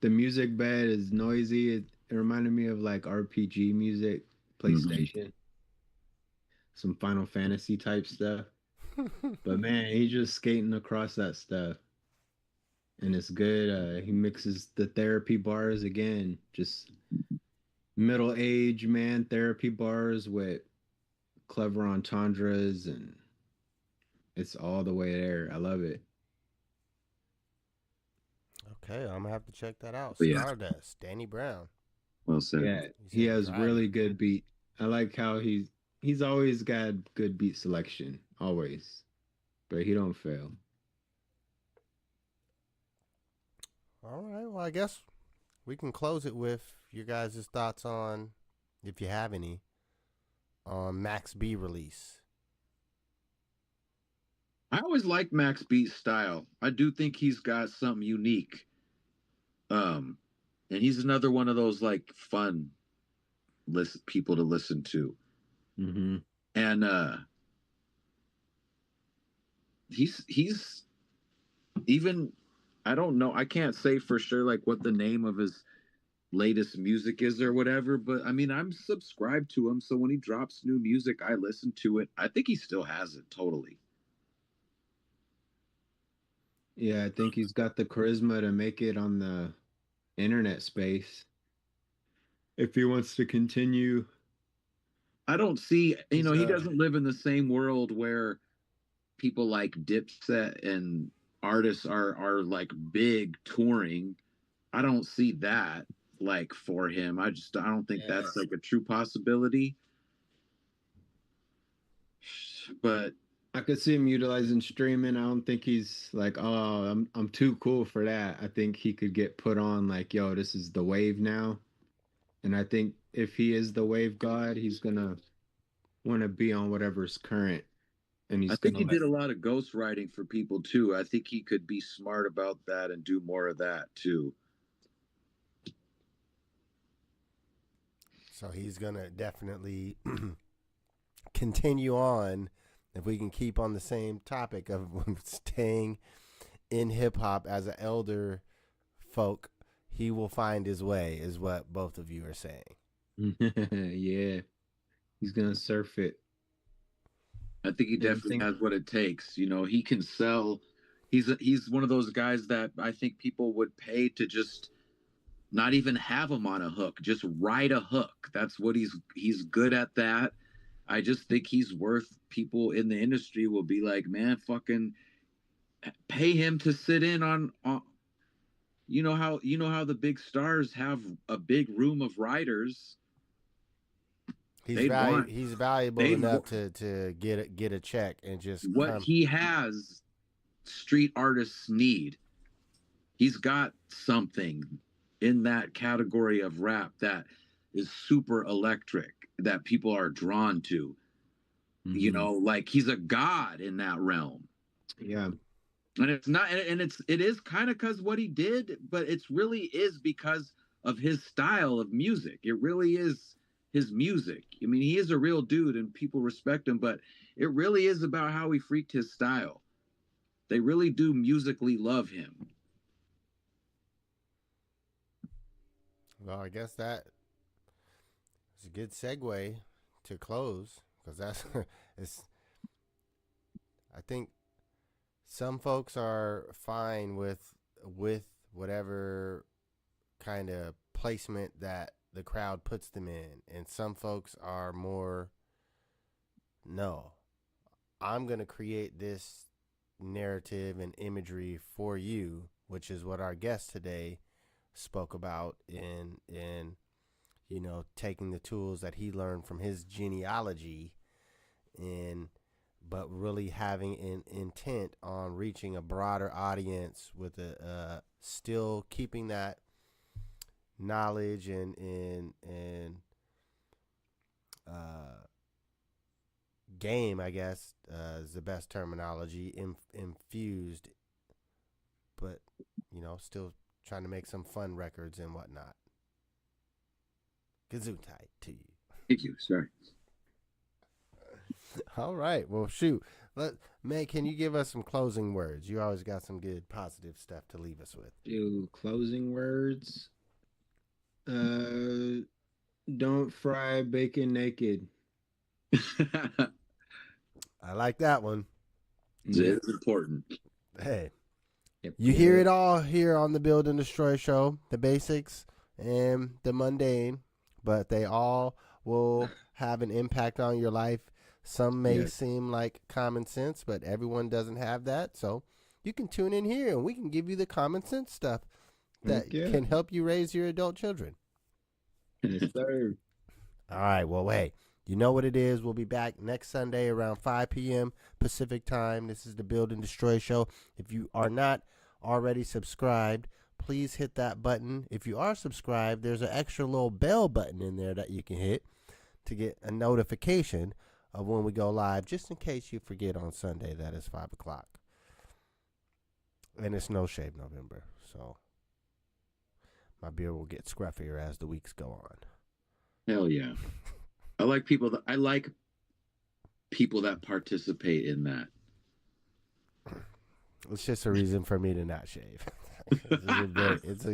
the music bed is noisy. It reminded me of like RPG music, PlayStation, some Final Fantasy type stuff. But man, he's just skating across that stuff. And it's good. He mixes the therapy bars again, just middle-aged man therapy bars with clever entendres, and it's all the way there. I love it. Okay, I'm gonna have to check that out. Yeah. Stardust, Danny Brown. Well said. Yeah, he has really good beat. I like how he's always got good beat selection, always, but he don't fail. All right, well, I guess we can close it with your guys' thoughts on, if you have any, on Max B release. I always liked Max B's style. I do think he's got something unique. And he's another one of those like fun people to listen to. Mm-hmm. And he's even, I don't know, I can't say for sure like what the name of his latest music is or whatever, but I mean, I'm subscribed to him, so when he drops new music, I listen to it. I think he still has it totally. Yeah, I think he's got the charisma to make it on the internet space. If he wants to continue. I don't see, he doesn't live in the same world where people like Dipset and artists are like big touring. I don't see that like for him. I don't think that's like a true possibility. But I could see him utilizing streaming. I don't think he's like, oh, I'm too cool for that. I think he could get put on like, yo, this is the wave now. And I think if he is the wave god, he's gonna want to be on whatever's current. And I think he did a lot of ghostwriting for people too. I think he could be smart about that and do more of that too. So he's gonna definitely continue on. If we can keep on the same topic of staying in hip hop as an elder folk, he will find his way, is what both of you are saying. Yeah, he's gonna surf it. I think he definitely has what it takes. You know, he can sell He's one of those guys that I think people would pay to just not even have him on a hook, just ride a hook. That's what he's good at that. I just think he's worth, people in the industry will be like, man, fucking pay him to sit in on you know how the big stars have a big room of writers. He's valuable enough to get a check and just what he has. Street artists need. He's got something in that category of rap that is super electric that people are drawn to. Mm-hmm. You know, like he's a god in that realm. Yeah. And it's not, and it is kind of because what he did, but it's really is because of his style of music. It really is his music. I mean, he is a real dude and people respect him, but it really is about how he freaked his style. They really do musically love him. Well, I guess that is a good segue to close, because that's I think some folks are fine with whatever kind of placement that the crowd puts them in, and some folks are more, no, I'm going to create this narrative and imagery for you, which is what our guest today spoke about in you know, taking the tools that he learned from his genealogy, but really having an intent on reaching a broader audience with a still keeping that knowledge and game, I guess, is the best terminology, infused, but, you know, still trying to make some fun records and whatnot. Gesundheit to you. Thank you, sir. All right. Well, shoot. May, can you give us some closing words? You always got some good positive stuff to leave us with. Closing words. Don't fry bacon naked. I like that one. It's important. Hey, you hear it all here on the Build and Destroy Show, the basics and the mundane, but they all will have an impact on your life. Some may seem like common sense, but everyone doesn't have that. So you can tune in here and we can give you the common sense stuff that can help you raise your adult children. Yes, sir. All right. Well, hey, you know what it is. We'll be back next Sunday around 5 p.m. Pacific time. This is the Build and Destroy Show. If you are not already subscribed, please hit that button. If you are subscribed, there's an extra little bell button in there that you can hit to get a notification of when we go live, just in case you forget on Sunday that it's 5 o'clock. And it's No Shave November, so my beard will get scruffier as the weeks go on. Hell yeah. I like people that participate in that. It's just a reason for me to not shave. It's